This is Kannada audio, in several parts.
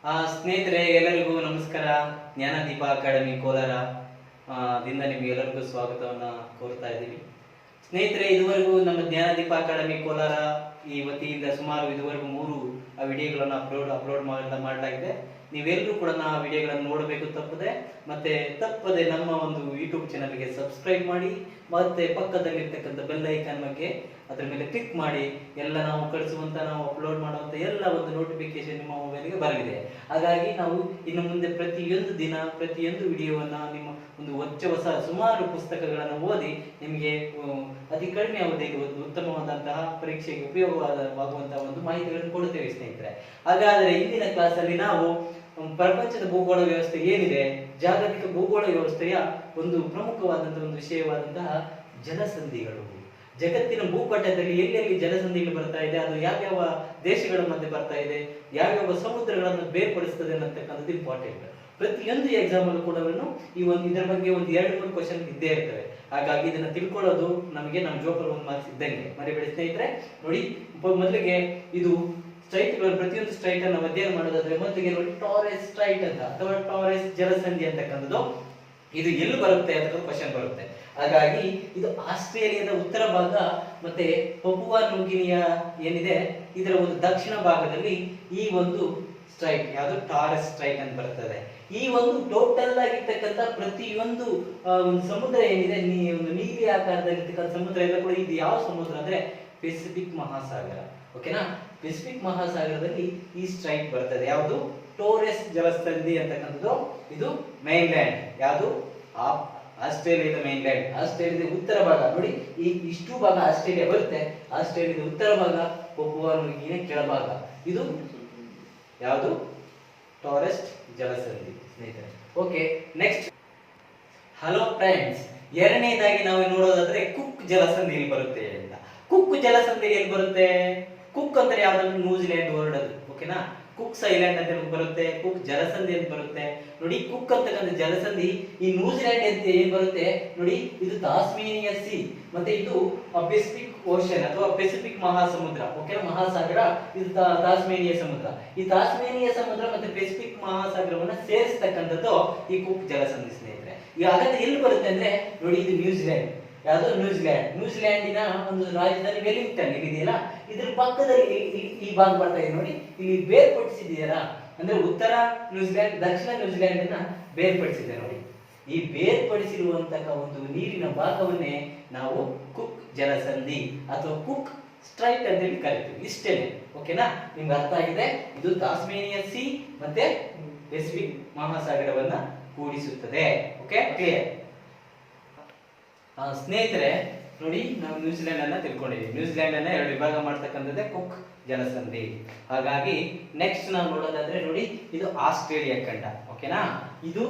ಸ್ನೇಹಿತರೆ ಎಲ್ಲರಿಗೂ ನಮಸ್ಕಾರ. ಜ್ಞಾನದೀಪ ಅಕಾಡೆಮಿ ಕೋಲಾರ ದಿಂದ ನಿಮಗೆಲ್ಲರಿಗೂ ಸ್ವಾಗತವನ್ನ ಕೋರ್ತಾ ಇದ್ದೀವಿ. ಸ್ನೇಹಿತರೆ, ಇದುವರೆಗೂ ನಮ್ಮ ಜ್ಞಾನದೀಪ ಅಕಾಡೆಮಿ ಕೋಲಾರ ಈ ವತಿಯಿಂದ ಸುಮಾರು ಇದುವರೆಗೂ 3 ವಿಡಿಯೋಗಳನ್ನು ಅಪ್ಲೋಡ್ ಮಾಡಲಾಗಿದೆ. ನೀವೆಲ್ಲರೂ ಕೂಡ ಆ ವಿಡಿಯೋಗಳನ್ನು ನೋಡಬೇಕು ತಪ್ಪದೆ ನಮ್ಮ ಒಂದು ಯೂಟ್ಯೂಬ್ ಚಾನಲ್ಗೆ ಸಬ್ಸ್ಕ್ರೈಬ್ ಮಾಡಿ, ಮತ್ತೆ ಪಕ್ಕದಲ್ಲಿರ್ತಕ್ಕಂಥ ಬೆಲ್ ಐಕಾನ್ ಬಗ್ಗೆ ಅದರ ಮೇಲೆ ಕ್ಲಿಕ್ ಮಾಡಿ. ಎಲ್ಲ ನಾವು ಕಳಿಸುವಂತ, ನಾವು ಅಪ್ಲೋಡ್ ಮಾಡುವಂತ ಎಲ್ಲ ಒಂದು ನೋಟಿಫಿಕೇಶನ್ ನಿಮ್ಮ ಮೊಬೈಲ್ಗೆ ಬರಲಿದೆ. ಹಾಗಾಗಿ ನಾವು ಇನ್ನು ಮುಂದೆ ಪ್ರತಿಯೊಂದು ದಿನ ಪ್ರತಿಯೊಂದು ವಿಡಿಯೋವನ್ನ ನಿಮ್ಮ ಒಂದು ಹೊಸ ಸುಮಾರು ಪುಸ್ತಕಗಳನ್ನು ಓದಿ ನಿಮಗೆ ಅತಿ ಕಡಿಮೆ ಅವಧಿಗೆ ಒಂದು ಉತ್ತಮವಾದಂತಹ ಪರೀಕ್ಷೆಗೆ ಉಪಯೋಗವಾಗುವಂತಹ ಒಂದು ಮಾಹಿತಿಗಳನ್ನು ಕೊಡುತ್ತೇವೆ ಸ್ನೇಹಿತರೆ. ಹಾಗಾದರೆ ಇಂದಿನ ಕ್ಲಾಸ್ ಅಲ್ಲಿ ನಾವು ಪ್ರಪಂಚದ ಭೂಗೋಳ ವ್ಯವಸ್ಥೆ ಏನಿದೆ, ಜಾಗತಿಕ ಭೂಗೋಳ ವ್ಯವಸ್ಥೆಯ ಒಂದು ಪ್ರಮುಖವಾದಂತಹ ಒಂದು ವಿಷಯವಾದಂತಹ ಜಲಸಂಧಿಗಳು, ಜಗತ್ತಿನ ಭೂಪಟದಲ್ಲಿ ಎಲ್ಲೆಲ್ಲಿ ಜಲಸಂಧಿಗಳು ಬರ್ತಾ ಇದೆ, ಅದು ಯಾವ್ಯಾವ ದೇಶಗಳ ಮಧ್ಯೆ ಬರ್ತಾ ಇದೆ, ಯಾವ್ಯಾವ ಸಮುದ್ರಗಳನ್ನು ಬೇರ್ಪಡಿಸ್ತದೆ ಅನ್ನತಕ್ಕಂಥದ್ದು ಇಂಪಾರ್ಟೆಂಟ್. ಪ್ರತಿಯೊಂದು ಎಕ್ಸಾಮ್ ಅಲ್ಲೂ ಕೂಡ ಇದರ ಬಗ್ಗೆ ಒಂದು 2-3 ಕ್ವಶನ್ ಇದ್ದೇ ಇರ್ತವೆ. ಹಾಗಾಗಿ ಇದನ್ನ ತಿಳ್ಕೊಳ್ಳೋದು ನಮಗೆ ನಮ್ಮ ಜೋಪಲ್ 1 ಮಾರ್ಕ್ಸ್ ಇದ್ದಂಗೆ. ಮರಿಬೇಡಿ ಸ್ನೇಹಿತರೆ. ನೋಡಿ, ಮೊದಲಿಗೆ ಇದು ಸ್ಟ್ರೈಟ್ಗಳು, ಪ್ರತಿಯೊಂದು ಸ್ಟ್ರೈಟ್ ಅನ್ನು ಅಧ್ಯಯನ ಮಾಡೋದಾದ್ರೆ ಮೊದಲಿಗೆ ನೋಡಿ ಟಾರೆಸ್ ಸ್ಟ್ರೈಟ್ ಅಂತ ಅಥವಾ ಟಾರೆಸ್ ಜಲಸಂಧಿ ಅಂತಕ್ಕಂಥದ್ದು ಇದು ಎಲ್ಲಿ ಬರುತ್ತೆ ಅಂತ ಕ್ವಶನ್ ಬರುತ್ತೆ. ಹಾಗಾಗಿ ಇದು ಆಸ್ಟ್ರೇಲಿಯಾದ ಉತ್ತರ ಭಾಗ ಮತ್ತೆ ಪಪುವಾ ನ್ಯೂಗಿನಿಯಾ ಏನಿದೆ ಇದರ ಒಂದು ದಕ್ಷಿಣ ಭಾಗದಲ್ಲಿ ಈ ಒಂದು ಸ್ಟ್ರೈಟ್ ಯಾವುದು ಟಾರೆಸ್ ಸ್ಟ್ರೈಟ್ ಅಂತ ಬರ್ತದೆ. ಈ ಒಂದು ಟೋಟಲ್ ಆಗಿರ್ತಕ್ಕಂಥ ಪ್ರತಿಯೊಂದು ಒಂದು ಸಮುದ್ರ ಏನಿದೆ, ಒಂದು ನೀಲಿ ಆಕಾರದಲ್ಲಿರ್ತಕ್ಕಂಥ ಸಮುದ್ರ ಎಲ್ಲ ಕೂಡ ಇದು ಯಾವ ಸಮುದ್ರ ಅಂದ್ರೆ ಪೆಸಿಫಿಕ್ ಮಹಾಸಾಗರ. ಓಕೆನಾ? ಪೆಸಿಫಿಕ್ ಮಹಾಸಾಗರದಲ್ಲಿ ಈ ಸ್ಟ್ರೈಟ್ ಬರ್ತದೆ. ಯಾವುದು? ಟೋರೆಸ್ ಜಲಸಂಧಿ ಅಂತಕ್ಕಂಥದ್ದು. ಇದು ಮೈನ್ ಲ್ಯಾಂಡ್, ಯಾವುದು? ಆಸ್ಟ್ರೇಲಿಯಾದ ಮೈನ್ ಲ್ಯಾಂಡ್, ಆಸ್ಟ್ರೇಲಿಯಾದ ಉತ್ತರ ಭಾಗ. ನೋಡಿ, ಈ ಇಷ್ಟು ಭಾಗ ಆಸ್ಟ್ರೇಲಿಯಾ ಬರುತ್ತೆ. ಆಸ್ಟ್ರೇಲಿಯಾದ ಉತ್ತರ ಭಾಗ, ಪಪುವಾ ನ್ಯೂಗಿನಿಯಾ ಕೆಳಭಾಗ. ಇದು ಯಾವುದು? ಟಾರೆಸ್ ಜಲಸಂಧಿ ಸ್ನೇಹಿತರೆ. Okay, next. ಹಲೋ ಫ್ರೆಂಡ್ಸ್, ಎರಡನೇದಾಗಿ ನಾವು ನೋಡೋದಾದ್ರೆ ಕುಕ್ ಜಲಸಂಧಿ ಎಲ್ಲಿ ಬರುತ್ತೆ ಅಂತ. ಕುಕ್ ಜಲಸಂಧಿ ಎಲ್ಲಿ ಬರುತ್ತೆ? ಕುಕ್ ಅಂದ್ರೆ ಯಾವ್ದಾದ್ರು ನ್ಯೂಜಿಲೆಂಡ್ ವರ್ಡ್ ಅದು. ಓಕೆನಾ? ಕುಕ್ಸ್ ಐಲ್ಯಾಂಡ್ ಅಂತ ಬರುತ್ತೆ, ಕುಕ್ ಜಲಸಂಧಿ ಅಂತ ಬರುತ್ತೆ. ನೋಡಿ, ಕುಕ್ ಅಂತಕ್ಕಂಥ ಜಲಸಂಧಿ ಈ ನ್ಯೂಜಿಲೆಂಡ್ ಅಂತ ಏನ್ ಬರುತ್ತೆ ನೋಡಿ, ಇದು ತಾಸ್ಮೇನಿಯಾ ಸಿ ಮತ್ತೆ ಇದು ಪೆಸಿಫಿಕ್ ಓಷನ್ ಅಥವಾ ಪೆಸಿಫಿಕ್ ಮಹಾಸಮುದ್ರ. ಓಕೆ, ಮಹಾಸಾಗರ ಇದು ತಾಸ್ಮೇನಿಯಾ ಸಮುದ್ರ. ಈ ತಾಸ್ಮೇನಿಯಾ ಸಮುದ್ರ ಮತ್ತೆ ಪೆಸಿಫಿಕ್ ಮಹಾಸಾಗರವನ್ನ ಸೇರಿಸ್ತಕ್ಕಂಥದ್ದು ಈ ಕುಕ್ ಜಲಸಂಧಿ ಸ್ನೇಹಿತರೆ. ಈ ಹಾಗಾದ್ರೆ ಎಲ್ಲಿ ಬರುತ್ತೆ ಅಂದ್ರೆ ನೋಡಿ, ಇದು ನ್ಯೂಜಿಲೆಂಡ್. ಯಾವುದು? ನ್ಯೂಜಿಲೆಂಡಿನ ಒಂದು ರಾಜಧಾನಿ ವೆಲ್ಲಿಂಗ್ಟನ್ ಇದೆಯಲ್ಲ, ಇದ್ರ ಪಕ್ಕದಲ್ಲಿ ಈ ಭಾಗ ಬರ್ತಾ ಇದೆ ನೋಡಿ, ಇಲ್ಲಿ ಬೇರ್ಪಡಿಸಿದೆಯಲ್ಲ, ಅಂದ್ರೆ ಉತ್ತರ ನ್ಯೂಜಿಲೆಂಡ್ ದಕ್ಷಿಣ ನ್ಯೂಜಿಲೆಂಡ್ ಅನ್ನ ಬೇರ್ಪಡಿಸಿದೆ ನೋಡಿ. ಈ ಬೇರ್ಪಡಿಸಿರುವಂತಹ ಒಂದು ನೀರಿನ ಭಾಗವನ್ನೇ ನಾವು ಕುಕ್ ಜಲಸಂಧಿ ಅಥವಾ ಕುಕ್ ಸ್ಟ್ರೈಟ್ ಅಂತ ಹೇಳಿ ಕರಿತೀವಿ. ಇಷ್ಟೇನೆ. ಓಕೆನಾ? ನಿಮ್ಗೆ ಅರ್ಥ ಆಗಿದೆ? ಇದು ತಾಸ್ಮೇನಿಯಾ ಸಿ ಮತ್ತೆ ಪೆಸಿಫಿಕ್ ಮಹಾಸಾಗರವನ್ನ ಕೂಡಿಸುತ್ತದೆ. Okay, clear? ಸ್ನೇಹಿತರೆ, ನೋಡಿ, ನಾವು ನ್ಯೂಜಿಲೆಂಡ್ ಅನ್ನ ತಿಳ್ಕೊಂಡಿದ್ದೀವಿ. ನ್ಯೂಜಿಲೆಂಡ್ ಅನ್ನ 2 ವಿಭಾಗ ಮಾಡ್ತಕ್ಕಂಥದ್ದೇ ಕುಕ್ ಜಲಸಂಧಿ. ಹಾಗಾಗಿ ನೆಕ್ಸ್ಟ್ ನಾವು ನೋಡೋದಾದ್ರೆ ನೋಡಿ, ಇದು ಆಸ್ಟ್ರೇಲಿಯಾ ಖಂಡ. ಓಕೆನಾ? ಇದು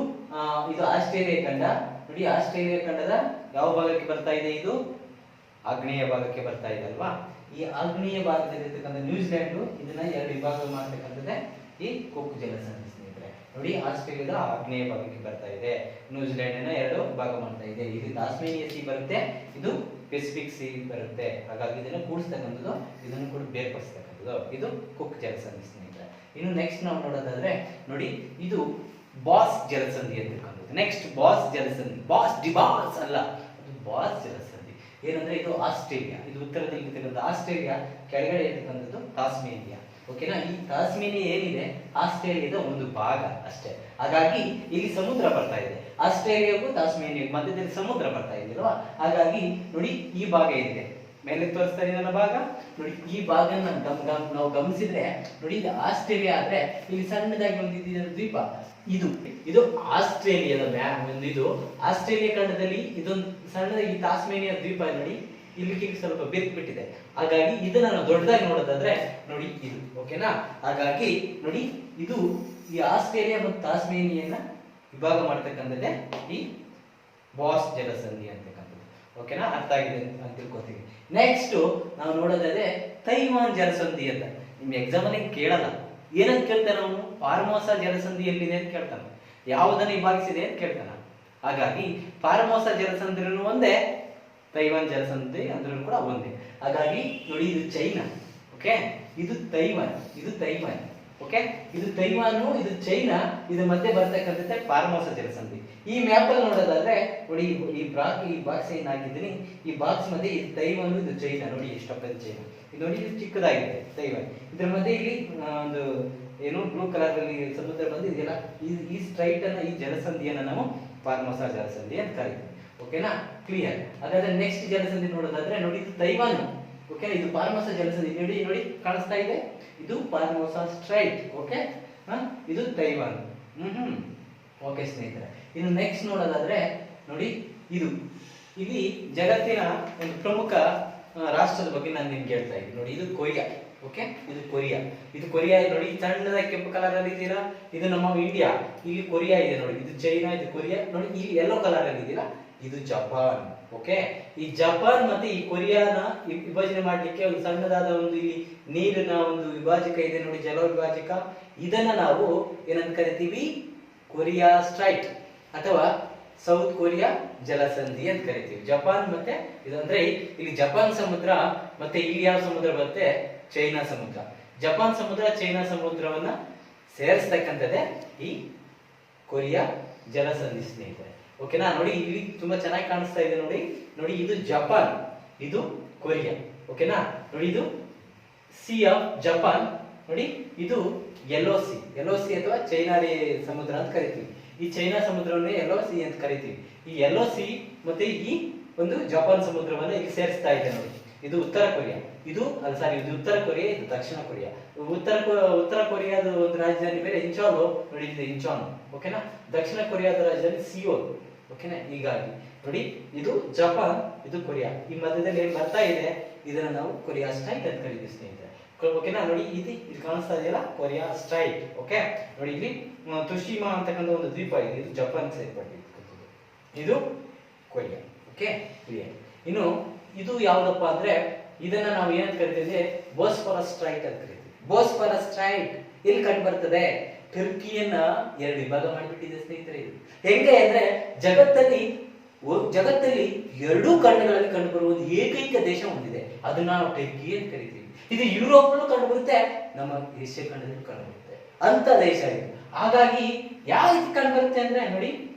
ಆಸ್ಟ್ರೇಲಿಯಾ ಖಂಡ. ನೋಡಿ, ಆಸ್ಟ್ರೇಲಿಯಾ ಖಂಡದ ಯಾವ ಭಾಗಕ್ಕೆ ಬರ್ತಾ ಇದೆ? ಇದು ಆಗ್ನೇಯ ಭಾಗಕ್ಕೆ ಬರ್ತಾ ಇದೆ ಅಲ್ವಾ? ಈ ಆಗ್ನೇಯ ಭಾಗದಲ್ಲಿರ್ತಕ್ಕಂಥ ನ್ಯೂಜಿಲೆಂಡ್ ಇದನ್ನ 2 ವಿಭಾಗ ಮಾಡ್ತಕ್ಕಂಥದ್ದೇ ಈ ಕುಕ್ ಜಲಸಂಧಿ ಸ್ನೇಹಿತರೆ. ನೋಡಿ, ಆಸ್ಟ್ರೇಲಿಯಾದ ಆಗ್ನೇಯ ಭಾಗಕ್ಕೆ ಬರ್ತಾ ಇದೆ, ನ್ಯೂಜಿಲೆಂಡ್ ಅನ್ನ 2 ಭಾಗ ಮಾಡ್ತಾ ಇದೆ. ಇದು ತಾಸ್ಮೇನಿಯಾ ಸಿ ಬರುತ್ತೆ, ಇದು ಪೆಸಿಫಿಕ್ ಸಿ ಬರುತ್ತೆ. ಹಾಗಾಗಿ ಇದನ್ನು ಕೂಡಿಸ್ತಕ್ಕಂಥದ್ದು, ಇದನ್ನು ಕೂಡ ಬೇರ್ಪಡಿಸ್ತಕ್ಕಂಥದ್ದು ಇದು ಕುಕ್ ಜಲಸಂಧಿ ಸ್ನೇಹಿತರೆ. ಇನ್ನು ನೆಕ್ಸ್ಟ್ ನಾವು ನೋಡೋದಾದ್ರೆ ನೋಡಿ, ಇದು ಬಾಸ್ ಜಲಸಂಧಿ ಅಂತಕ್ಕಂಥದ್ದು. Next boss ಜಲಸಂಧಿ. ಬಾಸ್ ಅಲ್ಲ, ಅದು ಬಾಸ್ ಜಲಸಂಧಿ. ಏನಂದ್ರೆ ಇದು ಆಸ್ಟ್ರೇಲಿಯಾ, ಇದು ಉತ್ತರದಲ್ಲಿ ಇರ್ತಕ್ಕಂಥ ಆಸ್ಟ್ರೇಲಿಯಾ, ಕೆಳಗಡೆ ಇರ್ತಕ್ಕಂಥದ್ದು ತಾಸ್ಮೇನಿಯಾ. ಓಕೆನಾ? ಈ ತಾಸ್ಮೇನಿಯಾ ಏನಿದೆ ಆಸ್ಟ್ರೇಲಿಯಾದ ಒಂದು ಭಾಗ ಅಷ್ಟೇ. ಹಾಗಾಗಿ ಇಲ್ಲಿ ಸಮುದ್ರ ಬರ್ತಾ ಇದೆ, ಆಸ್ಟ್ರೇಲಿಯಾಗೂ ತಾಸ್ಮೇನಿಯಾಗೂ ಮಧ್ಯದಲ್ಲಿ ಸಮುದ್ರ ಬರ್ತಾ ಇದೆ ಅಲ್ವಾ? ಹಾಗಾಗಿ ನೋಡಿ, ಈ ಭಾಗ ಏನಿದೆ ಮೇಲೆ ತೋರಿಸ್ತಾ ಇದೆಯಲ್ಲ ಭಾಗ, ನೋಡಿ ಈ ಭಾಗ ನಾವು ಗಮನಿಸಿದ್ರೆ ನೋಡಿ, ಇದು ಆಸ್ಟ್ರೇಲಿಯಾ ಆದ್ರೆ ಇಲ್ಲಿ ಸಣ್ಣದಾಗಿ ಒಂದು ದ್ವೀಪ. ಇದು ಆಸ್ಟ್ರೇಲಿಯಾದ ಒಂದು ಇದು ಆಸ್ಟ್ರೇಲಿಯಾ ಖಂಡದಲ್ಲಿ ಇದೊಂದು ಸಣ್ಣದಾಗಿ ತಾಸ್ಮೇನಿಯಾ ದ್ವೀಪ ನೋಡಿ, ಇಲ್ಲಿ ಸ್ವಲ್ಪ ಬಿಟ್ಟಿದೆ. ಹಾಗಾಗಿ ಇದನ್ನ ನಾವು ದೊಡ್ಡದಾಗಿ ನೋಡೋದಾದ್ರೆ ನೋಡಿ ಇದು. ಓಕೆನಾ? ಹಾಗಾಗಿ ನೋಡಿ, ಇದು ಈ ಆಸ್ಟ್ರೇಲಿಯಾ ಮತ್ತು ತಾಸ್ಮೇನಿಯನ್ನ ವಿಭಾಗ ಮಾಡ್ತಕ್ಕಂಥದ್ದೇ ಈ ಬಾಸ್ ಜಲಸಂಧಿ ಅಂತಕ್ಕಂಥದ್ದು. ಓಕೆನಾ? ಅರ್ಥ ಆಗಿದೆ ಅಂತ ತಿಳ್ಕೊತೀವಿ. ನೆಕ್ಸ್ಟ್ ನಾವು ನೋಡೋದಾದ್ರೆ ತೈವಾನ್ ಜಲಸಂಧಿ ಅಂತ. ನಿಮ್ ಎಕ್ಸಾಮ್ ಅಲ್ಲಿ ಕೇಳಲ್ಲ, ಏನಂತ ಕೇಳ್ತಾನೆ ಅವನು? ಫಾರ್ಮೋಸಾ ಜಲಸಂಧಿ ಎಲ್ಲಿದೆ ಅಂತ ಕೇಳ್ತಾನೆ, ಯಾವುದನ್ನ ವಿಭಾಗಿಸಿದೆ ಅಂತ ಕೇಳ್ತಾನೆ. ಹಾಗಾಗಿ ಫಾರ್ಮೋಸಾ ಜಲಸಂಧಿನೂ ಒಂದೇ, ತೈವಾನ್ ಜಲಸಂಧಿ ಅಂದ್ರೂ ಕೂಡ ಒಂದೇ. ಹಾಗಾಗಿ ನೋಡಿ, ಇದು ಚೈನಾ. ಓಕೆ, ಇದು ತೈವಾನ್, ಇದು ತೈವಾನ್. ಓಕೆ, ಇದು ತೈವಾನು, ಇದು ಚೈನಾ, ಇದು ಮಧ್ಯೆ ಬರ್ತಕ್ಕಂಥದ್ದೇ ಫಾರ್ಮೋಸಾ ಜಲಸಂಧಿ. ಈ ಮ್ಯಾಪ್ ಅಲ್ಲಿ ನೋಡೋದಾದ್ರೆ ನೋಡಿ, ಈ ಬಾಕ್ಸ್ ಏನ್ ಹಾಕಿದ್ದೀನಿ, ಈ ಬಾಕ್ಸ್ ಮಧ್ಯೆ ಇದು ತೈವಾನು, ಇದು ಚೈನಾ. ನೋಡಿ ಎಷ್ಟಪ್ಪ ಚೈನಾ, ಇದು ನೋಡಿ ಇದು ಚಿಕ್ಕದಾಗಿದೆ ತೈವಾನ್. ಇದ್ರ ಮಧ್ಯೆ ಇಲ್ಲಿ ಒಂದು ಏನು ಬ್ಲೂ ಕಲರ್ ಅಲ್ಲಿ ಸಮುದ್ರ ಬಂದು ಇದೆಯಲ್ಲ, ಈ ಸ್ಟ್ರೈಟ್ ಅನ್ನ, ಈ ಜಲಸಂಧಿಯನ್ನ ನಾವು ಫಾರ್ಮೋಸಾ ಜಲಸಂಧಿ ಅಂತ ಕರೀತೀವಿ. ಓಕೆನಾ, ಕ್ಲಿಯರ್. ಹಾಗಾದ್ರೆ ನೆಕ್ಸ್ಟ್ ಜಲಸಂಧಿ ನೋಡೋದಾದ್ರೆ ನೋಡಿ, ಇದು ತೈವಾನ್. ಓಕೆ, ಇದು ಫಾರ್ಮೋಸಾ ಜಲಸಂಧಿ. ನೋಡಿ ನೋಡಿ ಕಾಣಿಸ್ತಾ ಇದೆ, ಇದು ಫಾರ್ಮೋಸಾ ಸ್ಟ್ರೈಟ್. ಓಕೆ, ಇದು ತೈವಾನ್. ಓಕೆ ಸ್ನೇಹಿತರೆ, ಇನ್ನು ನೆಕ್ಸ್ಟ್ ನೋಡೋದಾದ್ರೆ ನೋಡಿ, ಇಲ್ಲಿ ಜಗತ್ತಿನ ಒಂದು ಪ್ರಮುಖ ರಾಷ್ಟ್ರದ ಬಗ್ಗೆ ನಾನು ನಿಮ್ಗೆ ಹೇಳ್ತಾ ಇದ್ದೀನಿ. ನೋಡಿ, ಇದು ಕೊರಿಯಾ. ಓಕೆ, ಇದು ಕೊರಿಯಾ ನೋಡಿ, ಸಣ್ಣದ ಕೆಂಪು ಕಲರ್ ಅಲ್ಲಿ ಇದೀರಾ, ಇದು ನಮ್ಮ ಇಂಡಿಯಾ. ಇಲ್ಲಿ ಕೊರಿಯಾ ಇದೆ ನೋಡಿ, ಇದು ಚೈನಾ, ಇದು ಕೊರಿಯಾ. ನೋಡಿ ಇಲ್ಲಿ ಯೆಲ್ಲೋ ಕಲರ್ ಅಲ್ಲಿ ಇದೀರಾ, ಇದು ಜಪಾನ್. ಓಕೆ, ಈ ಜಪಾನ್ ಮತ್ತೆ ಈ ಕೊರಿಯಾನ ವಿಭಜನೆ ಮಾಡ್ಲಿಕ್ಕೆ ಒಂದು ಸಣ್ಣದಾದ ಒಂದು ಇಲ್ಲಿ ನೀರಿನ ಒಂದು ವಿಭಾಜಕ ಇದೆ ನೋಡಿ, ಜಲ ವಿಭಾಜಕ. ಇದನ್ನ ನಾವು ಏನಂತ ಕರಿತೀವಿ, ಕೊರಿಯಾ ಸ್ಟ್ರೈಟ್ ಅಥವಾ ಸೌತ್ ಕೊರಿಯಾ ಜಲಸಂಧಿ ಅಂತ ಕರಿತೀವಿ. ಜಪಾನ್ ಮತ್ತೆ ಇದು ಅಂದ್ರೆ ಇಲ್ಲಿ ಜಪಾನ್ ಸಮುದ್ರ, ಮತ್ತೆ ಇಲ್ಲಿ ಯಾವ ಸಮುದ್ರ ಬರುತ್ತೆ, ಚೈನಾ ಸಮುದ್ರ. ಜಪಾನ್ ಸಮುದ್ರ, ಚೈನಾ ಸಮುದ್ರವನ್ನ ಸೇರಿಸ್ತಕ್ಕಂಥದ್ದೇ ಈ ಕೊರಿಯಾ ಜಲಸಂಧಿ ಸ್ನೇಹಿತರೆ. ಓಕೆನಾ, ನೋಡಿ ಇಲ್ಲಿ ತುಂಬಾ ಚೆನ್ನಾಗಿ ಕಾಣಿಸ್ತಾ ಇದೆ ನೋಡಿ. ನೋಡಿ ಇದು ಜಪಾನ್, ಇದು ಕೊರಿಯಾ. ಓಕೆನಾ, ನೋಡಿ ಇದು ಸಿ ಆಫ್ ಜಪಾನ್. ನೋಡಿ ಇದು ಯೆಲ್ಲೋ ಸಿ ಅಥವಾ ಚೈನಾ ಸಮುದ್ರ ಅಂತ ಕರಿತೀವಿ. ಈ ಚೈನಾ ಸಮುದ್ರವನ್ನೇ ಯೆಲ್ಲೋ ಸಿ ಅಂತ ಕರಿತೀವಿ. ಈ ಯೆಲ್ಲೋ ಸಿ ಮತ್ತೆ ಈ ಒಂದು ಜಪಾನ್ ಸಮುದ್ರವನ್ನ ಇಲ್ಲಿ ಸೇರಿಸ್ತಾ ಇದೆ ನೋಡಿ. ಇದು ಉತ್ತರ ಕೊರಿಯಾ, ಇದು ಉತ್ತರ ಕೊರಿಯಾ, ಇದು ದಕ್ಷಿಣ ಕೊರಿಯಾ. ಉತ್ತರ ಕೊರಿಯಾದ ಒಂದು ರಾಜಧಾನಿ ಬೇರೆ ಇಂಚಾನ್. ನೋಡಿ ಇದು ಇಂಚಾನ್. ಓಕೆನಾ, ದಕ್ಷಿಣ ಕೊರಿಯಾದ ರಾಜಧಾನಿ ಸಿಯೋಲ್. ಓಕೆನಾ, ಹೀಗಾಗಿ ನೋಡಿ ಇದು ಜಪಾನ್, ಇದು ಕೊರಿಯಾ. ಈ ಮಧ್ಯದಲ್ಲಿ ಏನ್ ಬರ್ತಾ ಇದೆ, ಇದನ್ನ ನಾವು ಕೊರಿಯಾ ಸ್ಟ್ರೈಟ್ ಅಂತ ಕರೀತೀವಿ ಸ್ನೇಹಿತರೆ. ಓಕೆನಾ, ನೋಡಿ ಇಲ್ಲಿ ಕಾಣಿಸ್ತಾ ಇದೆಯಲ್ಲ, ಕೊರಿಯಾ ಸ್ಟ್ರೈಟ್. ಓಕೆ, ನೋಡಿ ಇಲ್ಲಿ ತುಶಿಮಾ ಅಂತಕ್ಕಂಥ ಒಂದು ದ್ವೀಪ ಇದೆ, ಇದು ಜಪಾನ್ ಸೇರ್ಪಟ್ಟಿರ್ತಕ್ಕಂಥದ್ದು, ಇದು ಕೊರಿಯಾ. Okay, clear. ಇನ್ನು ಇದು ಯಾವ್ದಪ್ಪ ಅಂದ್ರೆ, ಇದನ್ನ ನಾವು ಏನಂತ ಕರಿತೀವಿ, ಬೋಸ್ಫರಸ್ ಸ್ಟ್ರೈಟ್ ಅಂತ ಕರಿತೀವಿ. ಬೋಸ್ಫರಸ್ ಸ್ಟ್ರೈಟ್ ಎಲ್ಲಿ ಕಂಡು ಬರ್ತದೆ, ಟರ್ಕಿಯನ್ನ ಎರಡು ವಿಭಾಗ ಮಾಡಿಬಿಟ್ಟಿದೆ ಸ್ನೇಹಿತರೆ. ಇದು ಹೆಂಗೆ ಅಂದ್ರೆ, ಜಗತ್ತಲ್ಲಿ ಎರಡೂ ಖಂಡಗಳಲ್ಲಿ ಕಂಡುಬರುವ ಒಂದು ಏಕೈಕ ದೇಶ ಹೊಂದಿದೆ, ಅದನ್ನ ನಾವು ಟರ್ಕಿ ಅಂತ ಕರಿತೀವಿ. ಇದು ಯುರೋಪ್ ಕಂಡು ಬರುತ್ತೆ, ನಮ್ಮ ಏಷ್ಯಾ ಖಂಡದಲ್ಲಿ ಕಂಡು ಬರುತ್ತೆ ಅಂತ ದೇಶ ಇದು. ಹಾಗಾಗಿ ಯಾವ ರೀತಿ ಕಂಡು ಬರುತ್ತೆ ಅಂದ್ರೆ ನೋಡಿ,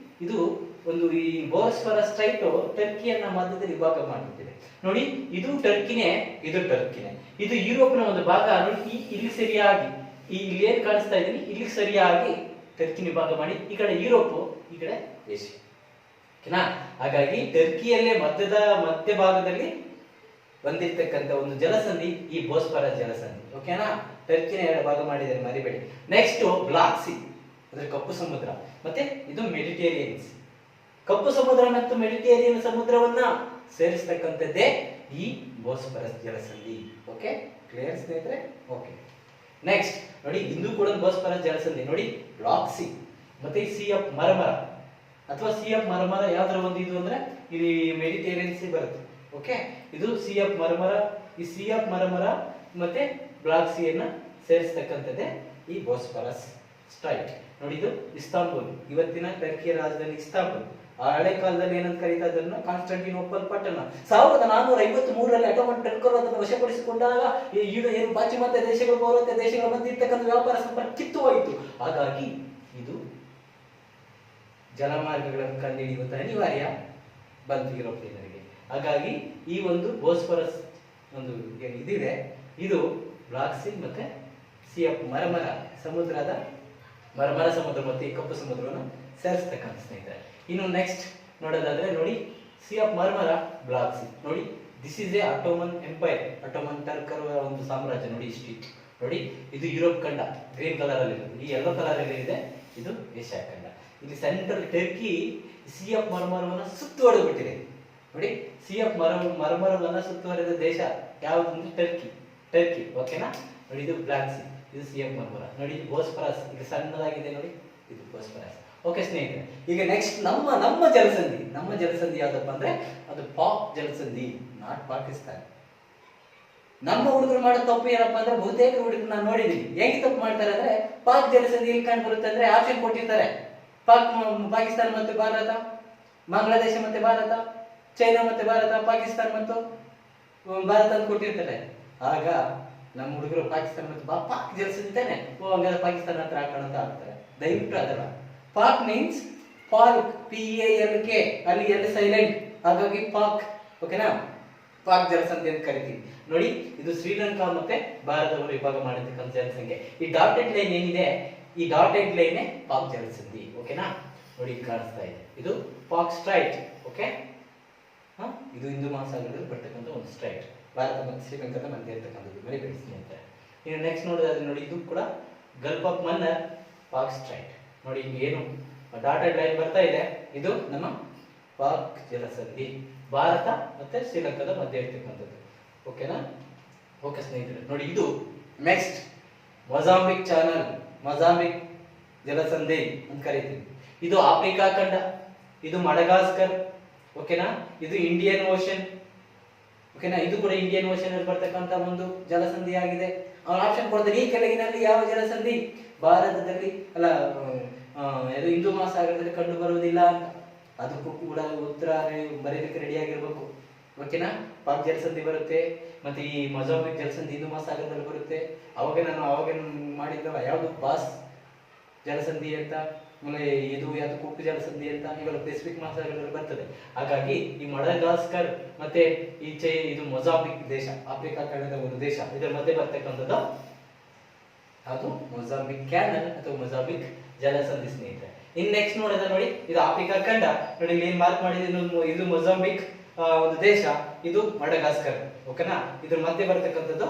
ಇದು ಒಂದು ಈ ಬೋಸ್ಫರಸ್ ಸ್ಟ್ರೈಟ್ ಟರ್ಕಿಯನ್ನ ಮಧ್ಯದಲ್ಲಿ ವಿಭಾಗ ಮಾಡಿಬಿಟ್ಟಿದೆ ನೋಡಿ. ಇದು ಟರ್ಕಿನೇ, ಇದು ಯುರೋಪ್ನ ಒಂದು ಭಾಗ ನೋಡಿ. ಇಲ್ಲಿ ಸರಿಯಾಗಿ ಇಲ್ಲಿ ಏನ್ ಕಾಣಿಸ್ತಾ ಇದೀನಿ, ಇಲ್ಲಿ ಸರಿಯಾಗಿ ಟರ್ಕಿ ವಿಭಾಗ ಮಾಡಿ, ಈ ಕಡೆ ಯುರೋಪ್, ಈ ಕಡೆ ಏಷ್ಯಾ. ಓಕೆನಾ, ಹಾಗಾಗಿ ಟರ್ಕಿಯಲ್ಲೇ ಮಧ್ಯ ಭಾಗದಲ್ಲಿ ಬಂದಿರ್ತಕ್ಕಂಥ ಒಂದು ಜಲಸಂಧಿ ಈ ಬೋಸ್ಫರಸ್ ಜಲಸಂಧಿ. ಓಕೆನಾ, ಟರ್ಕಿನ ಎರಡು ಭಾಗ ಮಾಡಿದರೆ ಮರಿಬೇಡಿ. ನೆಕ್ಸ್ಟ್ ಬ್ಲಾಕ್ ಸಿ ಅಂದ್ರೆ ಕಪ್ಪು ಸಮುದ್ರ, ಮತ್ತೆ ಇದು ಮೆಡಿಟೇರಿಯನ್ ಸಿ. ಕಪ್ಪು ಸಮುದ್ರ ಮತ್ತು ಮೆಡಿಟೇರಿಯನ್ ಸಮುದ್ರವನ್ನ ಸೇರಿಸ್ತಕ್ಕಂಥದ್ದೇ ಈ ಬೋಸ್ಫರಸ್ ಜಲಸಂಧಿ. ಓಕೆ, ಕ್ಲಿಯರ್ ಸ್ನೇಹಿತರೆ. ಓಕೆ, ನೆಕ್ಸ್ಟ್ ನೋಡಿ, ಇಂದು ಕೂಡ ಬೋಸ್ಫರಸ್ ಜಲಸಂಧಿ ನೋಡಿ. ಬ್ಲಾಕ್ ಸಿ ಮತ್ತೆ ಸಿ ಆಫ್ ಮರಮರ ಅಥವಾ ಸಿ ಆಫ್ ಮರಮರ ಯಾವ್ದ್ರ ಒಂದು ಇದು ಅಂದ್ರೆ ಇಲ್ಲಿ ಮೆಡಿಟೇರಿಯನ್ ಸಿ ಬರುತ್ತೆ. ಓಕೆ, ಇದು ಸಿ ಆಫ್ ಮರಮರ, ಈ ಸಿ ಆಫ್ ಮರಮರ ಮತ್ತೆ ಬ್ಲಾಕ್ ಸಿ ಅನ್ನ ಸೇರಿಸ್ತಕ್ಕಂಥದ್ದೇ ಈ ಬೋಸ್ಫರಸ್ ಸ್ಟ್ರೈಟ್ ನೋಡಿ. ಇದು ಇಸ್ತಾಂಬುಲ್, ಇವತ್ತಿನ ಟರ್ಕಿಯ ರಾಜಧಾನಿ ಇಸ್ತಾಂಬುಲ್. ಆ ಹಳೆ ಕಾಲದಲ್ಲಿ ಏನಂತ ಕರೀತಾ ಇದನ್ನ ಕಾನ್ಸ್ಟಂಟಿನೋಪಲ್ ಪಟ್ಟಣ. 1453ರಲ್ಲಿ ಅಟೋಮನ್ ಟರ್ಕರು ಅದನ್ನು ವಶಪಡಿಸಿಕೊಂಡಾಗ ಏನು ಪಾಶ್ಚಿಮಾತ್ಯ ದೇಶಗಳು, ಪೌರತ್ಯ ದೇಶಗಳ ಮಧ್ಯೆ ಇರ್ತಕ್ಕಂಥ ವ್ಯಾಪಾರ ಸಂಪರ್ಕ ಕಿತ್ತು ಹೋಯಿತು. ಹಾಗಾಗಿ ಇದು ಜಲಮಾರ್ಗಗಳನ್ನು ಕಂಡುಹಿಡಿಯುವಂತ ಅನಿವಾರ್ಯ ಬಂತು ಯುರೋಪಿಯನ್ನರಿಗೆ. ಹಾಗಾಗಿ ಈ ಒಂದು ಬೋಸ್ಫರಸ್ ಒಂದು ಏನು ಇದಿದೆ, ಇದು ಬ್ಲಾಕ್ ಸಿ ಮತ್ತೆ ಸಿ ಆಫ್ ಮರಮರ ಸಮುದ್ರದ ಮರಮರ ಸಮುದ್ರ ಮತ್ತೆ ಕಪ್ಪು ಸಮುದ್ರವನ್ನು ಸೇರಿಸ್ತಕ್ಕಂಥ ಸ್ನೇಹಿತರೆ. ಇನ್ನು ನೆಕ್ಸ್ಟ್ ನೋಡೋದಾದ್ರೆ ನೋಡಿ, Sea of Marmara, Black Sea ನೋಡಿ. This is a Ottoman empire, Ottoman ಟರ್ಕರ್ ಒಂದು ಸಾಮ್ರಾಜ್ಯ ನೋಡಿ. ಇಷ್ಟು ನೋಡಿ, ಇದು ಯುರೋಪ್ ಖಂಡ ಗ್ರೀನ್ ಕಲರ್ ಅಲ್ಲಿ ಇರೋದು, ಈ ಯೆಲ್ಲೋ ಕಲರ್ ಅಲ್ಲಿ ಇದೆ ಇದು ಏಷ್ಯಾ ಖಂಡ. ಇಲ್ಲಿ ಸೆಂಟ್ರಲ್ ಟರ್ಕಿ ಸಿ ಆಫ್ ಮರಮರವನ್ನು ಸುತ್ತುವರೆದು ಬಿಟ್ಟಿದೆ ನೋಡಿ. ಸಿ ಆಫ್ ಮರಮರವನ್ನ ಸುತ್ತುವರೆದ ದೇಶ ಯಾವುದು ಅಂದ್ರೆ ಟರ್ಕಿ. ಓಕೆನಾ, ನೋಡಿ ಇದು ಬ್ಲಾಕ್ ಸಿ, ಇದು ಸಿ ಆಫ್ ಮರಮರ ನೋಡಿ. ಇದು ಬೋಸ್ಫರಸ್ ಇಲ್ಲಿ ಸಣ್ಣದಾಗಿದೆ ನೋಡಿ, ಇದು ಬೋಸ್ಫರಸ್. ಓಕೆ ಸ್ನೇಹಿತರೆ, ಈಗ ನೆಕ್ಸ್ಟ್ ನಮ್ಮ ಜಲಸಂಧಿ ಯಾವ್ದಪ್ಪ ಅಂದ್ರೆ ಅದು ಪಾಕ್ ಜಲಸಂಧಿ, ನಾಟ್ ಪಾಕಿಸ್ತಾನ. ನಮ್ಮ ಹುಡುಗರು ಮಾಡೋ ತಪ್ಪು ಏನಪ್ಪಾ ಅಂದ್ರೆ, ಬಹುತೇಕ ಹುಡುಗರು ನಾನು ನೋಡಿದೀನಿ ಹೇಗೆ ತಪ್ಪು ಮಾಡ್ತಾರೆ ಅಂದ್ರೆ, ಪಾಕ್ ಜಲಸಂಧಿ ಎಲ್ಲಿ ಕಂಡು ಬರುತ್ತೆ ಅಂದ್ರೆ ಆಪ್ಷನ್ ಕೊಟ್ಟಿರ್ತಾರೆ. ಪಾಕಿಸ್ತಾನ ಮತ್ತು ಭಾರತ, ಬಾಂಗ್ಲಾದೇಶ ಮತ್ತೆ ಭಾರತ, ಚೈನಾ ಮತ್ತೆ ಭಾರತ, ಪಾಕಿಸ್ತಾನ ಮತ್ತು ಭಾರತ ಅಂತ ಕೊಟ್ಟಿರ್ತಾರೆ. ಆಗ ನಮ್ಮ ಹುಡುಗರು ಪಾಕಿಸ್ತಾನ ಮತ್ತು ಪಾಕ್ ಜಲಸಂಧಿ ತಾನೆ, ಓ ಹಂಗಾದ್ರೆ ಪಾಕಿಸ್ತಾನ ಹತ್ರ ಹಾಕೋಣ ಅಂತ ಆಗ್ತಾರೆ. ದಯವಿಟ್ಟು ಅದಲ್ಲ. ಪಾಕ್ ಮೀನ್ಸ್ ಪಾಲ್ಕ್, PALK, ಅಲ್ಲಿ ಎಲ್ ಸೈಲೆಂಟ್, ಹಾಗಾಗಿ ಪಾಕ್. ಓಕೆನಾ, ಪಾಕ್ ಜಲಸಂಧಿ ಅಂತ ಕರಿತೀವಿ. ನೋಡಿ, ಇದು ಶ್ರೀಲಂಕಾ ಮತ್ತೆ ಭಾರತವನ್ನು ವಿಭಾಗ ಮಾಡಿರ್ತಕ್ಕಂಥ ಜನಸಂಖ್ಯೆ. ಈ ಡಾಟೆಡ್ ಲೈನ್ ಏನಿದೆ, ಈ ಡಾಟೆಡ್ ಲೈನ್ ಪಾಕ್ ಜಲಸಂಧಿ. ಓಕೆನಾ, ನೋಡಿ ಕಾಣಿಸ್ತಾ ಇದೆ, ಇದು ಪಾಕ್ ಸ್ಟ್ರೈಟ್. ಓಕೆ, ಇದು ಹಿಂದೂ ಮಹಾಸಾಗರದಲ್ಲಿ ಬರ್ತಕ್ಕಂಥ ಒಂದು ಸ್ಟ್ರೈಟ್, ಭಾರತ ಮತ್ತು ಶ್ರೀಲಂಕಾದ ಮಧ್ಯೆ ಇರ್ತಕ್ಕಂಥದ್ದು. ಮರಿಬೇಡಿ ಸ್ನೇಹಿತರೆ. ಇನ್ನು ನೆಕ್ಸ್ಟ್ ನೋಡೋದಾದ್ರೆ ನೋಡಿ, ಇದು ಕೂಡ ಗಲ್ಫ್ ಆಫ್ ಮನ್ನರ್, ಪಾಕ್ ಸ್ಟ್ರೈಟ್. ನೋಡಿ ಹಿಂಗೆ ಏನು ಡಾಟೆಡ್ ಲೈನ್ ಬರ್ತಾ ಇದೆ, ಇದು ನಮ್ಮ ಪಾಕ್ ಜಲಸಂಧಿ, ಭಾರತ ಮತ್ತೆ ಶ್ರೀಲಂಕಾದ ಮಧ್ಯೆ ಇರ್ತಕ್ಕಂಥದ್ದು. ಓಕೆನಾ, ಓಕೆ ಸ್ನೇಹಿತರೆ. ನೋಡಿ, ಇದು ನೆಕ್ಸ್ಟ್ ಮೊಜಾಂಬಿಕ್ ಚಾನಲ್, ಮೊಜಾಂಬಿಕ್ ಜಲಸಂಧಿ ಅಂತ ಕರಿತೀವಿ. ಇದು ಆಫ್ರಿಕಾ ಖಂಡ, ಇದು ಮಡಗಾಸ್ಕರ್. ಓಕೆನಾ, ಇದು ಇಂಡಿಯನ್ ಓಷನ್. ಓಕೆನಾ, ಇದು ಕೂಡ ಇಂಡಿಯನ್ ಓಷನ್ ಅಲ್ಲಿ ಬರ್ತಕ್ಕಂಥ ಒಂದು ಜಲಸಂಧಿ ಆಗಿದೆ. ಅವನ ಆಪ್ಷನ್ ಕೊಡ್ತಾರೆ, ಈ ಕೆಳಗಿನಲ್ಲಿ ಯಾವ ಜಲಸಂಧಿ ಭಾರತದಲ್ಲಿ ಅಲ್ಲ ಇದು ಹಿಂದೂ ಮಹಾಸಾಗರದಲ್ಲಿ ಕಂಡು ಬರುವುದಿಲ್ಲ ಅಂತ. ಅದಕ್ಕೂ ಕೂಡ ಉತ್ತರ ಬರೀಲಿಕ್ಕೆ ರೆಡಿ ಆಗಿರ್ಬೇಕು. ಓಕೆನಾ, ಪಾಕ್ ಜಲಸಂಧಿ ಬರುತ್ತೆ, ಮತ್ತೆ ಈ ಮೊಜಾಂಬಿಕ್ ಜಲಸಂಧಿ ಹಿಂದೂ ಮಹಾಸಾಗರದಲ್ಲಿ ಬರುತ್ತೆ. ಅವಾಗ ಮಾಡಿದ್ದಲ್ಲ, ಯಾವುದು ಬಾಸ್ ಜಲಸಂಧಿ ಅಂತ, ಆಮೇಲೆ ಇದು ಯಾವುದು ಕುಕ್ ಜಲಸಂಧಿ ಅಂತ, ಇವೆಲ್ಲ ಪೆಸಿಫಿಕ್ ಮಹಾಸಾಗರದಲ್ಲಿ ಬರ್ತದೆ. ಹಾಗಾಗಿ ಈ ಮಡಗಾಸ್ಕರ್ ಮತ್ತೆ ಈಚೆ ಇದು ಮೊಜಾಂಬಿಕ್ ದೇಶ, ಆಫ್ರಿಕಾ ಖಂಡದ ಒಂದು ದೇಶ, ಇದರ ಮಧ್ಯೆ ಬರ್ತಕ್ಕಂಥದ್ದು ಅದು ಮೊಜಾಂಬಿಕ್ ಕ್ಯಾನಲ್ ಅಥವಾ ಮೊಜಾಂಬಿಕ್ ಜಲಸಂಧಿ ಸ್ನೇಹಿತರೆ. ಇನ್ ನೆಕ್ಸ್ಟ್ ನೋಡಿದ್ರೆ ನೋಡಿ, ಇದು ಆಫ್ರಿಕಾ ಖಂಡ. ನೋಡಿ ಇಲ್ಲಿ ಏನ್ ಮಾರ್ಕ್ ಮಾಡಿದ್ರೆ, ಇದು ಮೊಜಾಂಬಿಕ್ ಒಂದು ದೇಶ, ಇದು ಮಡಗಾಸ್ಕರ್. ಓಕೆನಾ, ಇದ್ರ ಮಧ್ಯೆ ಬರ್ತಕ್ಕಂಥದ್ದು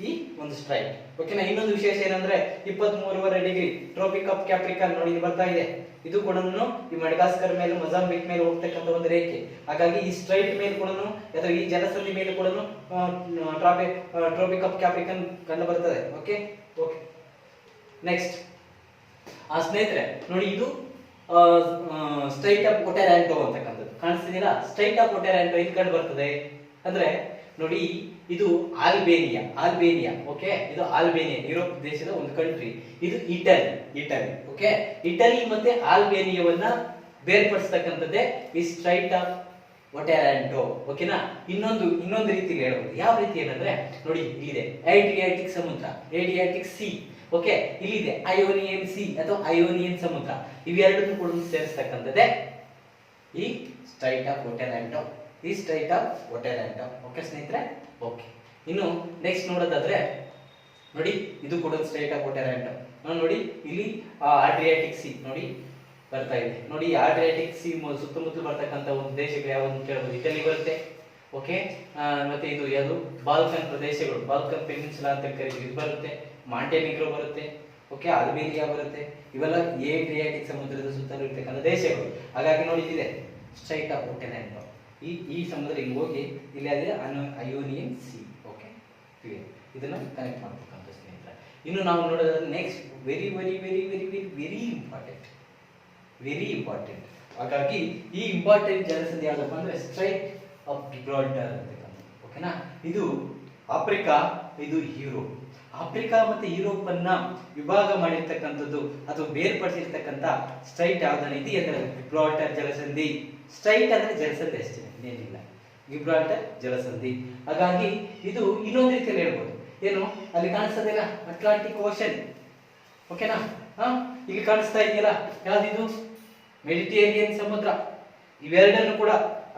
ಈ ಒಂದು ಸ್ಟ್ರೈಟ್. ಓಕೆನಾ, ಇನ್ನೊಂದು ವಿಶೇಷ ಏನಂದ್ರೆ 23.5 ಟ್ರೋಪಿಕ್ ಆಫ್ ಕ್ಯಾಪ್ರಿಕಾನ್ ನೋಡಿ ಇಲ್ಲಿ ಬರ್ತಾ ಇದೆ. ಇದು ಕೂಡ ಈ ಮಡಗಾಸ್ಕರ್ ಮೇಲೆ ಮೊಜಾಂಬಿಕ್ ಮೇಲೆ ಹೋಗ್ತಕ್ಕಂಥ ಒಂದು ರೇಖೆ. ಹಾಗಾಗಿ ಈ ಸ್ಟ್ರೈಟ್ ಮೇಲೆ ಕೂಡ ಅಥವಾ ಈ ಜಲಸಂಧಿ ಮೇಲೆ ಕೂಡ ಟ್ರೋಪಿಕ್ ಆಫ್ ಕ್ಯಾಪ್ರಿಕಾನ್ ಕಂಡು ಬರ್ತದೆ. ಓಕೆ ಓಕೆ ನೆಕ್ಸ್ಟ್ ಸ್ನೇಹಿತರೆ ನೋಡಿ, ಇದು ಸ್ಟ್ರೈಟ್ ಆಫ್ ಒಟೆರಾಂಟೋ ಅಂತಕ್ಕಂಥದ್ದು ಕಾಣಿಸ್ತಿದೆಯಲ್ಲ. ಸ್ಟ್ರೈಟ್ ಆಫ್ ಒಟೆರಾಂಟೋ ಇಲ್ಲಿ ಕಂಡು ಬರ್ತದೆ ಅಂದ್ರೆ ನೋಡಿ, ಇದು ಆಲ್ಬೇನಿಯಾ. ಓಕೆ, ಇದು ಆಲ್ಬೇನಿಯಾ ಯುರೋಪ್ ದೇಶದ ಒಂದು ಕಂಟ್ರಿ. ಇದು ಇಟಲಿ. ಓಕೆ, ಇಟಲಿ ಮತ್ತೆ ಆಲ್ಬೇನಿಯಾವನ್ನ ಬೇರ್ಪಡಿಸ್ತಕ್ಕಂಥದ್ದೇ ಈ ಸ್ಟ್ರೈಟ್ ಆಫ್ ಒಟೆರಾಂಟೋ. ಓಕೆನಾ, ಇನ್ನೊಂದು ರೀತಿಯಲ್ಲಿ ಹೇಳಬಹುದು. ಯಾವ ರೀತಿ ಏನಂದ್ರೆ ನೋಡಿ, ಇಲ್ಲಿದೆ ಏಡ್ರಿಯಾಟಿಕ್ ಸಮುದ್ರ, ಏಡ್ರಿಯಾಟಿಕ್ ಸಿ. ಓಕೆ, ಇಲ್ಲಿದೆ ಅಯೋನಿಯನ್ ಸಿ ಅಥವಾ ಅಯೋನಿಯನ್ ಸಮುದ್ರ. ಇವೆರಡನ್ನು ಕೂಡ ಸೇರಿಸ್ತಕ್ಕಂಥದ್ದೇ ಈ ಸ್ಟ್ರೈಟ್ ಆಫ್ ಒಟೆರಾಂಟೋ. ಓಕೆ ಸ್ನೇಹಿತರೆ. ಓಕೆ, ಇನ್ನು ನೆಕ್ಸ್ಟ್ ನೋಡೋದಾದ್ರೆ ನೋಡಿ, ಇದು ಕೂಡ ಸ್ಟ್ರೈಟ್ ಆಫ್ ಒಟೆರಾಂಟೋ. ನೋಡಿ ಇಲ್ಲಿ ಆಡ್ರಿಯಾಟಿಕ್ ಸಿ ನೋಡಿ ಬರ್ತಾ ಇದೆ. ನೋಡಿ, ಆಡ್ರಿಯಾಟಿಕ್ ಸಿ ಸುತ್ತಮುತ್ತಲು ಬರ್ತಕ್ಕಂಥ ಒಂದು ದೇಶಗಳು ಯಾವುದು ಅಂತ ಕೇಳಬಹುದು. ಇಟಲಿ ಬರುತ್ತೆ. ಓಕೆ, ಮತ್ತೆ ಇದು ಯಾವುದು ಬಾಲ್ಕನ್ ಪ್ರದೇಶಗಳು, ಬಾಲ್ಕನ್ ಪೆನಿನ್ಸುಲಾ ಅಂತ ಕರೀತೀವಿ, ಇದು ಬರುತ್ತೆ. ಮಾಂಟೆನಿಗ್ರೋ ಬರುತ್ತೆ. ಓಕೆ, ಅಲ್ಬೇನಿಯಾ ಬರುತ್ತೆ. ಇವೆಲ್ಲ ಏಡ್ರಿಯಾಟಿಕ್ ಸಮುದ್ರದ ಸುತ್ತಲೂ ಇರ್ತಕ್ಕಂಥ ದೇಶಗಳು. ಹಾಗಾಗಿ ನೋಡಿ, ಇಲ್ಲಿದೆ ಸ್ಟ್ರೈಟ್ ಆಫ್ ಒಟೆರಾಂಟೋ. ಈ ಸಮುದ್ರ ಹಿಂಗೆ ಹೋಗಿ ಇಲ್ಲಿ ಆದ್ರೆ ಅಯೋನಿಯನ್ ಸಿ. ಓಕೆ, ಇದನ್ನ ಕನೆಕ್ಟ್ ಮಾಡ್ಬೇಕಂತ ಸ್ನೇಹಿತರೆ. ಇನ್ನು ನಾವು ನೋಡೋದಾದ್ರೆ ನೆಕ್ಸ್ಟ್ ವೆರಿ ಇಂಪಾರ್ಟೆಂಟ್. ಹಾಗಾಗಿ ಈ ಇಂಪಾರ್ಟೆಂಟ್ ಜಲಸಂಧಿ ಯಾವ್ದಪ್ಪ ಅಂದ್ರೆ ಸ್ಟ್ರೈಟ್ ಆಫ್ ಗಿಬ್ರಾಲ್ಟರ್ ಅಂತಕ್ಕಂಥದ್ದು. ಓಕೆನಾ, ಇದು ಆಫ್ರಿಕಾ, ಇದು ಯುರೋಪ್. ಆಫ್ರಿಕಾ ಮತ್ತೆ ಯುರೋಪ್ ಅನ್ನ ವಿಭಾಗ ಮಾಡಿರ್ತಕ್ಕಂಥದ್ದು ಅಥವಾ ಬೇರ್ಪಡಿಸಿರ್ತಕ್ಕಂಥ ಸ್ಟ್ರೈಟ್ ಯಾವ್ದನ್ನ ಇದೆ ಅಂದ್ರೆ ಗಿಬ್ರಾಲ್ಟರ್ ಜಲಸಂಧಿ. ಸ್ಟ್ರೈಟ್ ಅಂದ್ರೆ ಜಲಸಂಧಿ ಅಷ್ಟೇ, ಇನ್ನೇನಿಲ್ಲ. ಗಿಬ್ರಾಲ್ಟರ್ ಜಲಸಂಧಿ. ಹಾಗಾಗಿ ಇದು ಇನ್ನೊಂದು ರೀತಿಯಲ್ಲಿ ಹೇಳ್ಬೋದು. ಏನು ಅಲ್ಲಿ ಕಾಣಿಸ್ತದಿಲ್ಲ, ಅಟ್ಲಾಂಟಿಕ್ ಓಷನ್. ಓಕೆನಾ, ಈಗ ಕಾಣಿಸ್ತಾ ಇದೆಯಲ್ಲ, ಯಾವ್ದಿದು ಮೆಡಿಟೇರಿಯನ್ ಸಮುದ್ರ. ಇವೆರಡನ್ನು ಕೂಡ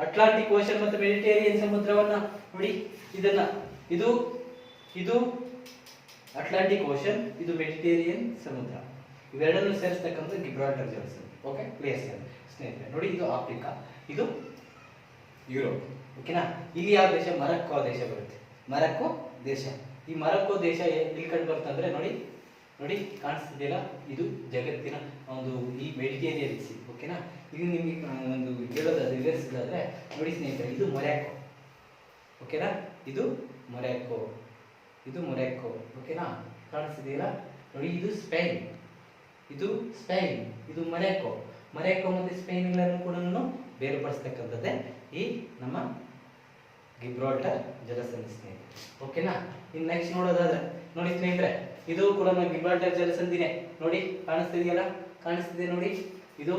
ಅಟ್ಲಾಂಟಿಕ್ ಓಷನ್ ಮತ್ತು ಮೆಡಿಟೇರಿಯನ್ ಸಮುದ್ರವನ್ನ ನೋಡಿ, ಇದು ಅಟ್ಲಾಂಟಿಕ್ ಓಷನ್, ಇದು ಮೆಡಿಟೇರಿಯನ್ ಸಮುದ್ರ. ಇವೆರಡನ್ನು ಸೇರಿಸ್ತಕ್ಕಂಥ ಗಿಬ್ರಾಲ್ಟರ್ ಜಲಸಂಧಿ. ಓಕೆ, ಪ್ಲೇಸ್ ಸ್ನೇಹಿತರೆ. ನೋಡಿ, ಇದು ಆಫ್ರಿಕಾ, ಇದು ಯುರೋಪ್. ಓಕೆನಾ, ಇಲ್ಲಿ ಯಾವ ದೇಶ? ಮೊರಕ್ಕೋ ದೇಶ ಬರುತ್ತೆ. ಮೊರಕ್ಕೋ ದೇಶ. ಈ ಮೊರಕ್ಕೋ ದೇಶ ಎಲ್ಲಿ ಕಂಡು ಬರ್ತಂದ್ರೆ ನೋಡಿ ಕಾಣಿಸ್ತಿದೆಯಲ್ಲ, ಇದು ಜಗತ್ತಿನ ಒಂದು ಈ ಮೆಡಿಟೇರಿಯನ್ ಸಿ. ಓಕೆನಾ, ಇದು ನಿಮಗೆ ಒಂದು ಹೇಳೋದಾದ್ರೆ ವಿವರಿಸೋದಾದ್ರೆ ನೋಡಿ ಸ್ನೇಹಿತರೆ, ಇದು ಮೊರಕ್ಕೋ. ಓಕೆನಾ, ಇದು ಮೊರಕ್ಕೋ. ಓಕೆನಾ, ಕಾಣಿಸ್ತಿದೆಯಲ್ಲ ನೋಡಿ, ಇದು ಸ್ಪೇನ್, ಇದು ಮೊರಕ್ಕೋ ಮತ್ತೆ ಸ್ಪೇನ್ ಎಲ್ಲರೂ ಕೂಡ ಬೇರ್ಪಡಿಸ್ತಕ್ಕಂಥದ್ದೇ ಈ ನಮ್ಮ ಗಿಬ್ರಾಲ್ಟರ್ ಜಲಸಂಧಿ ಸ್ನೇಹಿತರೆ. ಓಕೆನಾ, ಇನ್ನು ನೆಕ್ಸ್ಟ್ ನೋಡೋದಾದ್ರೆ ನೋಡಿ ಸ್ನೇಹಿತರೆ, ಇದು ಕೂಡ ಗಿಬ್ರಾಲ್ಟರ್ ಜಲಸಂಧಿನೇ. ನೋಡಿ ಕಾಣಿಸ್ತಿದೆ ನೋಡಿ, ಇದು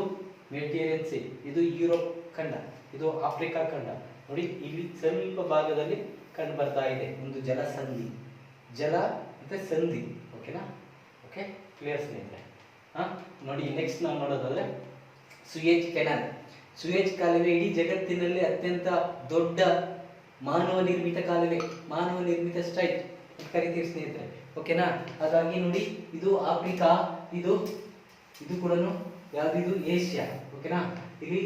ಮೆಡಿಟೇರಿಯನ್ ಸಿ, ಇದು ಯುರೋಪ್ ಖಂಡ, ಇದು ಆಫ್ರಿಕಾ ಖಂಡ. ನೋಡಿ, ಇಲ್ಲಿ ಸ್ವಲ್ಪ ಭಾಗದಲ್ಲಿ ಕಂಡು ಬರ್ತಾ ಇದೆ ಒಂದು ಜಲಸಂಧಿ ಜಲ ಮತ್ತೆ ಸಂಧಿ. ಓಕೆನಾ? ಓಕೆ, ಕ್ಲಿಯರ್ ಸ್ನೇಹಿತರೆ. ನೋಡಿ, ನೆಕ್ಸ್ಟ್ ನಾವು ನೋಡೋದಾದ್ರೆ ಸುಯೇಜ್ ಕೆನಾಲ್. ಸುಯೇಜ್ ಕಾಲುವೆ ಇಡೀ ಜಗತ್ತಿನಲ್ಲಿ ಅತ್ಯಂತ ದೊಡ್ಡ ಮಾನವ ನಿರ್ಮಿತ ಕಾಲುವೆ, ಮಾನವ ನಿರ್ಮಿತ ಸ್ಟ್ರೈಟ್ ಕರಿತೀವಿ ಸ್ನೇಹಿತರೆ. ಓಕೆನಾ? ಹಾಗಾಗಿ ನೋಡಿ, ಇದು ಆಫ್ರಿಕಾ, ಇದು ಕೂಡ ಯಾವ್ದಿದು ಏಷ್ಯಾ. ಓಕೆನಾ? ಇಲ್ಲಿ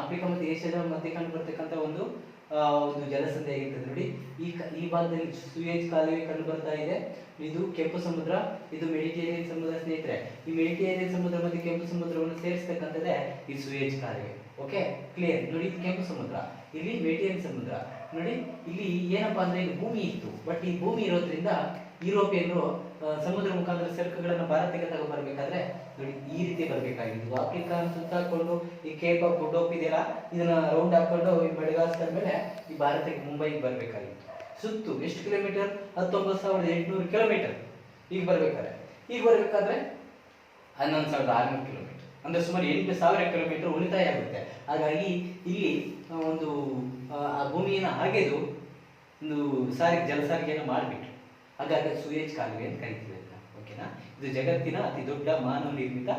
ಆಫ್ರಿಕಾ ಮತ್ತು ಏಷ್ಯಾದ ಮಧ್ಯೆ ಕಂಡು ಬರ್ತಕ್ಕಂಥ ಒಂದು ಜಲಸಂಧಿ ಆಗಿರ್ತದೆ. ನೋಡಿ, ಈ ಭಾಗದಲ್ಲಿ ಸುಯೇಜ್ ಕಾಲುವೆ ಕಂಡು ಬರ್ತಾ ಇದೆ. ಇದು ಕೆಂಪು ಸಮುದ್ರ, ಇದು ಮೆಡಿಟೇರಿಯನ್ ಸಮುದ್ರ ಸ್ನೇಹಿತರೆ. ಈ ಮೆಡಿಟೇರಿಯನ್ ಸಮುದ್ರ ಮತ್ತು ಕೆಂಪು ಸಮುದ್ರವನ್ನು ಸೇರಿಸ್ತಕ್ಕಂಥದ್ದೇ ಈ ಸುಯೇಜ್ ಕಾಲುವೆ. Okay, clear. ನೋಡಿ, ಇದು ಕೆಂಪು ಸಮುದ್ರ, ಇಲ್ಲಿ ಮೆಡಿಟೇರಿಯನ್ ಸಮುದ್ರ. ನೋಡಿ, ಇಲ್ಲಿ ಏನಪ್ಪಾ ಅಂದ್ರೆ ಇದು ಭೂಮಿ ಇತ್ತು, ಬಟ್ ಈ ಭೂಮಿ ಇರೋದ್ರಿಂದ ಯುರೋಪಿಯನ್ರು ಸಮುದ್ರ ಮುಖಾಂತರ ಸರಕುಗಳನ್ನು ಭಾರತಕ್ಕೆ ತಗೊಂಡ್ಬರ್ಬೇಕಾದ್ರೆ ನೋಡಿ ಈ ರೀತಿ ಬರ್ಬೇಕಾಗಿತ್ತು. ಆಫ್ರಿಕಾ ಸುತ್ತಾಕೊಂಡು ಈ ಕೇಪ್ ಆಫ್ ಗುಡ್ ಹೋಪ್ ಇದೆಯಲ್ಲ, ಇದನ್ನ ರೌಂಡ್ ಹಾಕೊಂಡು ಈ ಮಡಗಾಸ್ಕರ್ ಮೇಲೆ ಈ ಭಾರತಕ್ಕೆ ಮುಂಬೈಗೆ ಬರ್ಬೇಕಾಗಿತ್ತು. ಸುತ್ತು ಎಷ್ಟು ಕಿಲೋಮೀಟರ್? 19,800 ಕಿಲೋಮೀಟರ್. ಈಗ ಬರ್ಬೇಕಾದ್ರೆ 11,600 ಕಿಲೋಮೀಟರ್, ಅಂದ್ರೆ ಸುಮಾರು 8,000 ಕಿಲೋಮೀಟರ್ ಉಳಿತಾಯ ಆಗುತ್ತೆ. ಹಾಗಾಗಿ ಇಲ್ಲಿ ಒಂದು ಆ ಭೂಮಿಯನ್ನು ಹಾಗೆದು ಒಂದು ಜಲ ಸಾರಿಗೆಯನ್ನು ಮಾಡಿಬಿಟ್ರು. ಹಾಗಾಗಿ ಸುಯೇಜ್ ಕಾಲುವೆ ಅಂತ ಕರಿತೀವಿ ಅಂತ. ಓಕೆನಾ? ಇದು ಜಗತ್ತಿನ ಅತಿ ದೊಡ್ಡ ಮಾನವ ನಿರ್ಮಿತ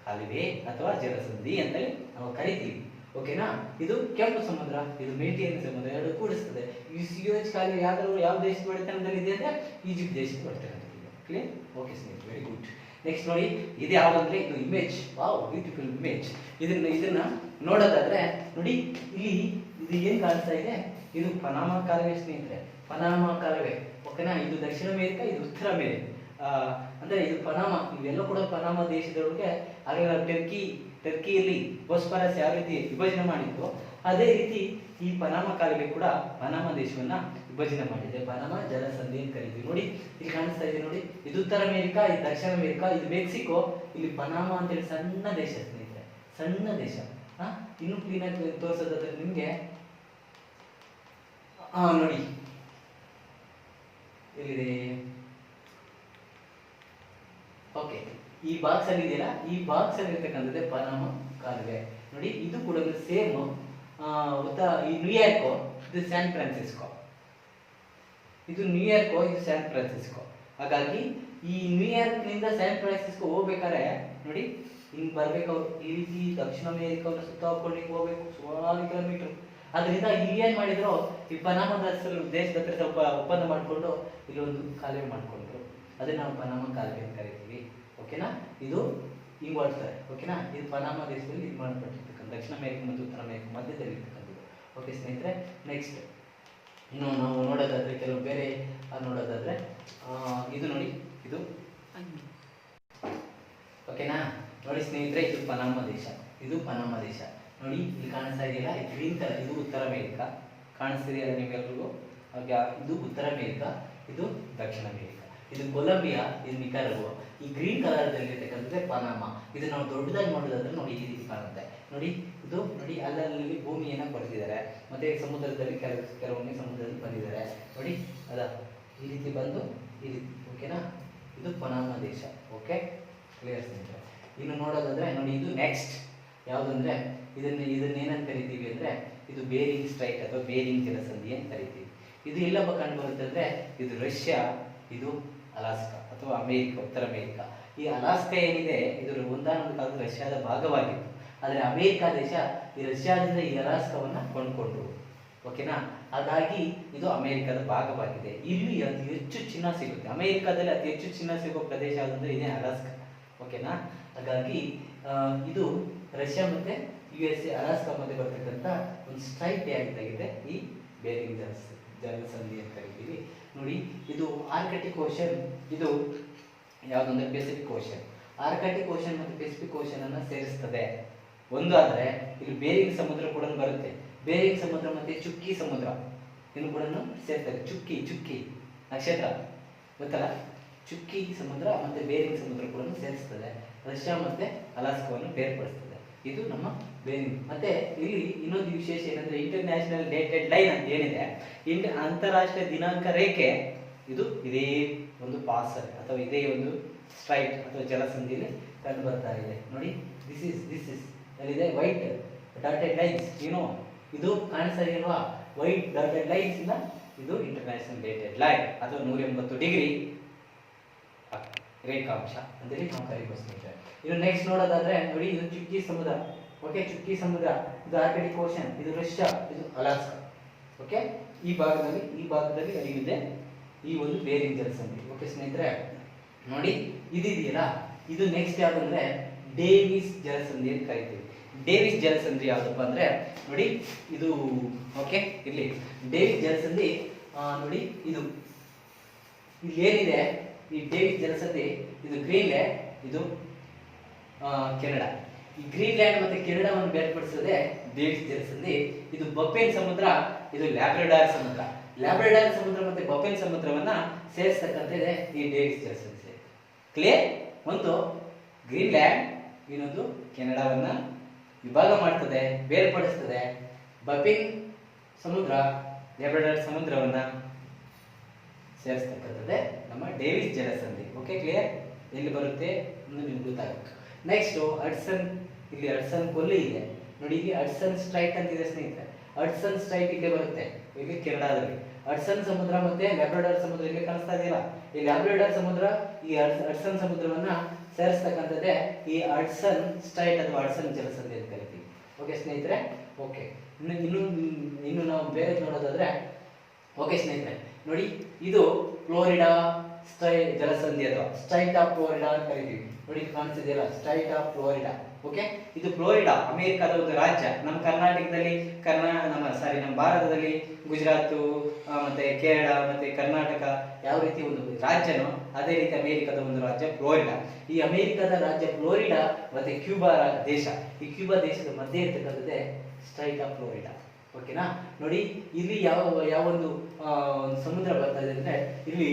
ಕಾಲುವೆ ಅಥವಾ ಜಲಸಂಧಿ ಅಂತೇಳಿ ನಾವು ಕರಿತೀವಿ. ಓಕೆನಾ? ಇದು ಕೆಂಪು ಸಮುದ್ರ, ಇದು ಮೆಡಿಟೇರಿಯನ್ ಸಮುದ್ರ, ಎರಡು ಕೂಡಿಸ್ತದೆ. ಈ ಸುಯೇಜ್ ಕಾಲುವೆ ಯಾವ ದೇಶದ ಒಡೆತನದಲ್ಲಿ ಇದೆ ಅಂದ್ರೆ ಈಜಿಪ್ಟ್ ದೇಶದ ಒಡೆತನದಲ್ಲಿ. ಕ್ಲಿಯರ್? ಓಕೆ ಸ್ನೇಹಿತರೆ, ವೆರಿ ಗುಡ್. ನೆಕ್ಸ್ಟ್ ನೋಡಿ, ಇದು ಯಾವ್ದಂದ್ರೆ ಇದು ಇಮೇಜ್. Wow, beautiful image. ಇದನ್ನ ನೋಡೋದಾದ್ರೆ ನೋಡಿ, ಇಲ್ಲಿ ಇದು ಏನ್ ಕಾಣಿಸ್ತಾ ಇದೆ? ಇದು ಪನಾಮಾ ಕಾಲುವೆ ಸ್ನೇಹಿತರೆ, ಪನಾಮಾ ಕಾಲುವೆ. ಓಕೆನಾ? ಇದು ದಕ್ಷಿಣ ಅಮೆರಿಕ, ಇದು ಉತ್ತರ ಅಮೆರಿಕ. ಅಂದ್ರೆ ಇದು ಪನಾಮಾ, ಇವೆಲ್ಲ ಕೂಡ ಪನಾಮಾ ದೇಶದೊಳಗೆ ಆಗಲೇ ಟರ್ಕಿಯಲ್ಲಿ ಬೋಸ್ಫರಸ್ ಯಾವ ರೀತಿ ವಿಭಜನೆ ಮಾಡಿತ್ತು, ಅದೇ ರೀತಿ ಈ ಪನಾಮಾ ಕಾಲುವೆ ಕೂಡ ಪನಾಮಾ ದೇಶವನ್ನ ವಿಭಜನೆ ಮಾಡಿದೆ. ಪನಾಮಾ ಜಲಸಂಧಿ ಅಂತ ಕರೀತೀವಿ. ನೋಡಿ, ಇಲ್ಲಿ ಕಾಣಿಸ್ತಾ ಇದೆ ನೋಡಿ, ಇದು ಉತ್ತರ ಅಮೆರಿಕ, ಇದು ದಕ್ಷಿಣ ಅಮೆರಿಕ, ಇದು ಮೆಕ್ಸಿಕೋ, ಇಲ್ಲಿ ಪನಾಮಾ ಅಂತೇಳಿ ಸಣ್ಣ ದೇಶ ಸ್ನೇಹಿತರೆ, ಸಣ್ಣ ದೇಶ. ಇನ್ನು ಕ್ಲೀನ್ ಆಗಿ ತೋರಿಸೋದಾದ್ರೆ ನಿಮ್ಗೆ ನೋಡಿ ಎಲ್ಲಿದೆ? ಓಕೆ, ಈ ಬಾಕ್ಸ್ ಅಲ್ಲಿ ಇದೆಯಲ್ಲ, ಈ ಬಾಕ್ಸ್ ಅಲ್ಲಿ ಇರ್ತಕ್ಕಂಥದ್ದೇ ಪನಾಮಾ ಕಾಲುವೆ. ನೋಡಿ, ಇದು ಕೂಡ ಸೇಮ್ ಈ ನ್ಯೂಯಾರ್ಕ್, ಇದು ಸ್ಯಾನ್ ಫ್ರಾನ್ಸಿಸ್ಕೋ, ಇದು ನ್ಯೂಯಾರ್ಕ್, ಇದು ಸ್ಯಾನ್ ಫ್ರಾನ್ಸಿಸ್ಕೋ. ಹಾಗಾಗಿ ಈ ನ್ಯೂಯಾರ್ಕ್ ನಿಂದ ಸ್ಯಾನ್ ಫ್ರಾನ್ಸಿಸ್ಕೋ ಹೋಗ್ಬೇಕಾದ್ರೆ ನೋಡಿ ಹಿಂಗ್ ಬರ್ಬೇಕು ಅವ್ರು, ಈ ರೀತಿ ದಕ್ಷಿಣ ಅಮೆರಿಕವನ್ನು ಸುತ್ತ ಹಾಕೊಂಡು ಹಿಂಗ್ ಹೋಗ್ಬೇಕು ಸುಮಾರು ಕಿಲೋಮೀಟರ್. ಅದರಿಂದ ಇಲ್ಲಿ ಏನ್ ಮಾಡಿದ್ರು, ಈ ಪನಾಮಾ ದೇಶದ ಹತ್ರ ಸ್ವಲ್ಪ ಒಪ್ಪಂದ ಮಾಡಿಕೊಂಡು ಇಲ್ಲಿ ಒಂದು ಕಾಲುವೆ ಮಾಡ್ಕೊಂಡ್ರು. ಅದನ್ನ ನಾವು ಪನಾಮಾ ಕಾಲುವೆ ಅಂತ ಕರಿತೀವಿ. ಓಕೆನಾ? ಇದು ಹಿಂಗ್ ಹೊಡ್ತಾರೆ. ಓಕೆನಾ? ಇದು ಪನಾಮಾ ದೇಶದಲ್ಲಿ ಇದು ಮಾಡಲ್ಪಟ್ಟಿರ್ತಕ್ಕಂಥ ದಕ್ಷಿಣ ಅಮೆರಿಕ ಮತ್ತು ಉತ್ತರ ಅಮೆರಿಕ ಮಧ್ಯದಲ್ಲಿ ಇರ್ತಕ್ಕಂಥದ್ದು. ಓಕೆ ಸ್ನೇಹಿತರೆ, ನೆಕ್ಸ್ಟ್ ಇನ್ನು ನಾವು ನೋಡೋದಾದ್ರೆ ಕೆಲವು ಬೇರೆ ನೋಡೋದಾದ್ರೆ ಇದು ನೋಡಿ, ಇದು ಓಕೆನಾ? ನೋಡಿ ಸ್ನೇಹಿತರೆ, ಇದು ಪನಾಮಾ ದೇಶ, ಇದು ಪನಾಮಾ ದೇಶ. ನೋಡಿ, ಇಲ್ಲಿ ಕಾಣಿಸ್ತಾ ಇದೆಯಲ್ಲ ಗ್ರೀನ್ ಕಲರ್, ಇದು ಉತ್ತರ ಅಮೆರಿಕ. ಕಾಣಿಸ್ತಿದೆಯಲ್ಲ ನಿಮ್ಗೆಲ್ರಿಗೂ? ಇದು ಉತ್ತರ ಅಮೆರಿಕ, ಇದು ದಕ್ಷಿಣ ಅಮೆರಿಕ. ಇದು ಕೊಲಂಬಿಯಾ, ಇದು ನಿಕರಾಗುವಾ. ಈ ಗ್ರೀನ್ ಕಲರ್ ಇರ್ತಕ್ಕಂಥದ್ದೇ ಪನಾಮಾ. ಇದು ನಾವು ದೊಡ್ಡದಾಗಿ ನೋಡೋದಾದ್ರೆ ನೋಡಿ ಈ ರೀತಿ ಕಾಣುತ್ತೆ. ನೋಡಿ, ಇದು ನೋಡಿ ಅಲ್ಲಲ್ಲಿ ಭೂಮಿಯನ್ನ ಕೊಡ್ತಿದ್ದಾರೆ, ಮತ್ತೆ ಸಮುದ್ರದಲ್ಲಿ ಕೆಲವೊಮ್ಮೆ ಸಮುದ್ರದಲ್ಲಿ ಬಂದಿದ್ದಾರೆ. ನೋಡಿ ಅದ ಈ ರೀತಿ ಬಂದು ಈ ರೀತಿ. ಓಕೆನಾ? ಇದು ಪನಾಮಾ ದೇಶ. ಓಕೆ, ಕ್ಲಿಯರ್ ಸ್ನೇಹಿತರೆ. ಇನ್ನು ನೋಡೋದಾದ್ರೆ ನೋಡಿ, ಇದು ನೆಕ್ಸ್ಟ್ ಯಾವುದಂದ್ರೆ ಇದನ್ನೇನಂತ ಕರಿತೀವಿ ಅಂದ್ರೆ ಇದು ಬೇರಿಂಗ್ ಸ್ಟ್ರೈಟ್ ಅಥವಾ ಬೇರಿಂಗ್ ಜಲಸಂಧಿ ಅಂತ ಕರಿತೀವಿ. ಇದು ಎಲ್ಲಪ್ಪ ಕಂಡು ಬರುತ್ತೆ ಅಂದ್ರೆ ಇದು ರಷ್ಯಾ, ಇದು ಅಲಾಸ್ಕಾ ಅಥವಾ ಅಮೆರಿಕ, ಉತ್ತರ ಅಮೆರಿಕ. ಈ ಅಲಾಸ್ಕಾ ಏನಿದೆ ಇದು ಒಂದಾನೊಂದು ಕಾಲದ ರಷ್ಯಾದ ಭಾಗವಾಗಿತ್ತು. ಆದರೆ ಅಮೆರಿಕ ದೇಶ ಈ ರಷ್ಯಾದಿಂದ ಈ ಅಲಾಸ್ಕಾವನ್ನ ಕೊಂಡ್ಕೊಂಡ್ರು. ಓಕೆನಾ? ಹಾಗಾಗಿ ಇದು ಅಮೆರಿಕದ ಭಾಗವಾಗಿದೆ. ಇಲ್ಲಿ ಅತಿ ಹೆಚ್ಚು ಚಿನ್ನ ಸಿಗುತ್ತೆ. ಅಮೆರಿಕದಲ್ಲಿ ಅತಿ ಹೆಚ್ಚು ಚಿನ್ನ ಸಿಗುವ ಪ್ರದೇಶ ಯಾವುದಂದ್ರೆ ಇದೇ ಅಲಾಸ್ಕಾ. ಓಕೆನಾ? ಹಾಗಾಗಿ ಇದು ರಷ್ಯಾ ಮತ್ತೆ USA ಅಲಾಸ್ಕಾ ಮಧ್ಯೆ ಬರ್ತಕ್ಕಂಥ ಒಂದು ಸ್ಟ್ರೈಟ್ ಆಗಿದೆ ಈ ಬೇರಿಂಗ್ ಜಲಸಂಧಿ ಅಂತ ಕರಿತೀವಿ. ನೋಡಿ, ಇದು ಆರ್ಕಟಿಕ್ ಓಷನ್, ಇದು ಯಾವುದಂದ್ರೆ ಪೆಸಿಫಿಕ್ ಓಷನ್. ಆರ್ಕಟಿಕ್ ಓಷನ್ ಮತ್ತು ಪೆಸಿಫಿಕ್ ಓಷನ್ ಅನ್ನ ಸೇರಿಸ್ತದೆ. ಒಂದು ಆದ್ರೆ ಇಲ್ಲಿ ಬೇರಿಂಗ್ ಸಮುದ್ರ ಕೂಡ ಬರುತ್ತೆ. ಬೇರಿಂಗ್ ಸಮುದ್ರ ಮತ್ತೆ ಚುಕ್ಕಿ ಸಮುದ್ರ ಇನ್ನು ಕೂಡ ಸೇರ್ತಾರೆ. ಚುಕ್ಕಿ ನಕ್ಷತ್ರ ಗೊತ್ತಲ್ಲ, ಚುಕ್ಕಿ ಸಮುದ್ರ ಮತ್ತೆ ಬೇರಿಂಗ್ ಸಮುದ್ರ ಕೂಡ ಸೇರಿಸ್ತದೆ. ರಷ್ಯಾ ಮತ್ತೆ ಅಲಾಸ್ಕಾವನ್ನು ಬೇರ್ಪಡಿಸ್ತದೆ. ಇದು ನಮ್ಮ ಬೇರಿಂಗ್. ಮತ್ತೆ ಇಲ್ಲಿ ಇನ್ನೊಂದು ವಿಶೇಷ ಏನಂದ್ರೆ ಇಂಟರ್ನ್ಯಾಷನಲ್ ಡೇಟೆಡ್ ಲೈನ್ ಅಂತ ಏನಿದೆ, ಅಂತಾರಾಷ್ಟ್ರೀಯ ದಿನಾಂಕ ರೇಖೆ, ಇದು ಇದೇ ಒಂದು ಪಾಸ್ ಅಥವಾ ಇದೇ ಒಂದು ಸ್ಟ್ರೈಟ್ ಅಥವಾ ಜಲಸಂಧಿಯಲ್ಲಿ ಕಂಡು ಬರ್ತಾ ಇದೆ. ನೋಡಿ, ದಿಸ್ ಇಸ್ ಅಲ್ಲಿದೆ ವೈಟ್ ಡಾಟೆಡ್ ಲೈನ್ಸ್. ಇದು ಕಾಣಿಸ್ತಾ ಇದೆಯಲ್ವಾ? ವೈಟ್ ಡಾಟೆಡ್ ಲೈನ್ಸ್ ಇಂದ ಇದು ಇಂಟರ್ನ್ಯಾಷನಲ್ ಡೇಟೆಡ್ ಲೈನ್ ಅಥವಾ 180 ಡಿಗ್ರಿ ರೇಖಾಂಶ ಅಂತೇಳಿ ನಾವು ಕರೀಬೋದು ಸ್ನೇಹಿತರೆ. ಇನ್ನು ನೆಕ್ಸ್ಟ್ ನೋಡೋದಾದ್ರೆ ನೋಡಿ, ಇದು ಚುಕ್ಕಿ ಸಮುದ್ರ. ಓಕೆ, ಚುಕ್ಕಿ ಸಮುದ್ರ, ಇದು ಆರ್ಕಿಟಿಕ್ ಓಷನ್, ಇದು ರಷ್ಯಾ, ಇದು ಅಲಾಸ್ಕಾ. ಓಕೆ, ಈ ಭಾಗದಲ್ಲಿ ಹರಿಯುತ್ತೆ ಈ ಒಂದು ಬೇರಿಂಗ್ ಜಲಸಂಧಿ. ಓಕೆ ಸ್ನೇಹಿತರೆ, ನೋಡಿ ಇದೆಯಲ್ಲ, ಇದು ನೆಕ್ಸ್ಟ್ ಯಾವ್ದಂದ್ರೆ ಡೇವಿಸ್ ಜಲಸಂಧಿ ಅಂತ ಕರಿತೀವಿ. ಡೇವಿಸ್ ಜಲಸಂಧಿ ಯಾವ್ದಪ್ಪ ಅಂದ್ರೆ ನೋಡಿ ಇದು. ಓಕೆ, ಇಲ್ಲಿ ಡೇವಿಸ್ ಜಲಸಂಧಿ ನೋಡಿ, ಇದು ಇಲ್ಲಿ ಏನಿದೆ ಈ ಡೇವಿಸ್ ಜಲಸಂಧಿ, ಇದು ಗ್ರೀನ್ಲ್ಯಾಂಡ್, ಇದು ಕೆನಡಾ. ಈ ಗ್ರೀನ್ಲ್ಯಾಂಡ್ ಮತ್ತೆ ಕೆನಡಾವನ್ನು ಬೇರ್ಪಡಿಸೋದೇ ಡೇವಿಸ್ ಜಲಸಂಧಿ. ಇದು ಬಫೇನ್ ಸಮುದ್ರ, ಇದು ಲ್ಯಾಬ್ರಡಾರ್ ಸಮುದ್ರ. ಲ್ಯಾಬ್ರಡಾರ್ ಸಮುದ್ರ ಮತ್ತೆ ಬಫೇನ್ ಸಮುದ್ರವನ್ನ ಸೇರಿಸ್ತಕ್ಕಂಥದ್ದೇ ಈ ಡೇವಿಸ್ ಜಲಸಂಧಿ. ಕ್ಲಿಯರ್? ಒಂದು ಗ್ರೀನ್ಲ್ಯಾಂಡ್, ಇನ್ನೊಂದು ಕೆನಡಾವನ್ನ ವಿಭಾಗ ಮಾಡ್ತದೆ, ಬೇರ್ಪಡಿಸ್ತದೆ. ಬಫೇನ್ ಸಮುದ್ರ ಲ್ಯಾಬ್ರಡಾರ್ ಸಮುದ್ರವನ್ನ ಸೇರಿಸ್ತಕ್ಕಂಥದ್ದೇ ನಮ್ಮ ಡೇವಿಸ್ ಜಲಸಂಧಿ. Okay, clear? ಎಲ್ಲಿ ಬರುತ್ತೆ ಒಂದು ನಿಮ್ಗೆ ಗೊತ್ತಾಗಬೇಕು. ನೆಕ್ಸ್ಟ್ ಹಡ್ಸನ್, ಇಲ್ಲಿ ಹಡ್ಸನ್ ಕೊಲ್ಲಿ ಇದೆ ನೋಡಿ, ಇಲ್ಲಿ ಹಡ್ಸನ್ ಸ್ಟ್ರೈಟ್ ಅಂತ ಇದೆ ಸ್ನೇಹಿತರೆ. ಹಡ್ಸನ್ ಸ್ಟ್ರೈಟ್ ಇಲ್ಲಿ ಬರುತ್ತೆ, ಇಲ್ಲಿ ಕೆನಡಾದಲ್ಲಿ. ಹಡ್ಸನ್ ಸಮುದ್ರ ಮತ್ತೆ ಲ್ಯಾಬ್ರಡಾರ್ ಸಮುದ್ರ ಇಲ್ಲಿ ಕಾಣಿಸ್ತಾ ಇದೆಯಲ್ಲ, ಈ ಲ್ಯಾಬ್ರಡಾರ್ ಸಮುದ್ರ ಈ ಹಡ್ಸನ್ ಸಮುದ್ರವನ್ನ ಸೇರಿಸ್ತಕ್ಕಂಥದ್ದೇ ಈ ಹಡ್ಸನ್ ಸ್ಟ್ರೈಟ್ ಅಥವಾ ಹಡ್ಸನ್ ಜಲಸಂಧಿ ಅಂತ ಕರಿತೀವಿ. ಓಕೆ ಸ್ನೇಹಿತರೆ, ಓಕೆ. ಇನ್ನು ನಾವು ಬೇರೆ ನೋಡೋದಾದ್ರೆ, ಓಕೆ ಸ್ನೇಹಿತರೆ ನೋಡಿ, ಇದು ಫ್ಲೋರಿಡಾ ಜಲಸಂಧಿ ಅಥವಾ ಸ್ಟ್ರೈಟ್ ಆಫ್ ಫ್ಲೋರಿಡಾ ಅಂತ ಕರಿತೀವಿ. ನೋಡಿ ಕಾಣಿಸ್ತಿದೆಯಲ್ಲ, ಸ್ಟ್ರೈಟ್ ಆಫ್ ಫ್ಲೋರಿಡಾ. ಓಕೆ, ಇದು ಫ್ಲೋರಿಡಾ ಅಮೆರಿಕದ ಒಂದು ರಾಜ್ಯ. ನಮ್ಮ ಕರ್ನಾಟಕದಲ್ಲಿ ನಮ್ಮ ಭಾರತದಲ್ಲಿ ಗುಜರಾತ್ ಮತ್ತೆ ಕೇರಳ ಮತ್ತೆ ಕರ್ನಾಟಕ ಯಾವ ರೀತಿ ಒಂದು ರಾಜ್ಯನೋ ಅದೇ ರೀತಿ ಅಮೆರಿಕದ ಒಂದು ರಾಜ್ಯ ಫ್ಲೋರಿಡಾ. ಈ ಅಮೆರಿಕದ ರಾಜ್ಯ ಫ್ಲೋರಿಡಾ ಮತ್ತೆ ಕ್ಯೂಬಾ ದೇಶ, ಈ ಕ್ಯೂಬಾ ದೇಶದ ಮಧ್ಯೆ ಇರ್ತಕ್ಕಂಥದ್ದೇ ಸ್ಟ್ರೈಟ್ ಆಫ್ ಫ್ಲೋರಿಡಾ. ಓಕೆನಾ? ನೋಡಿ ಇಲ್ಲಿ ಯಾವ ಒಂದು ಸಮುದ್ರ ಬರ್ತಾ ಇದೆ ಅಂದ್ರೆ ಇಲ್ಲಿ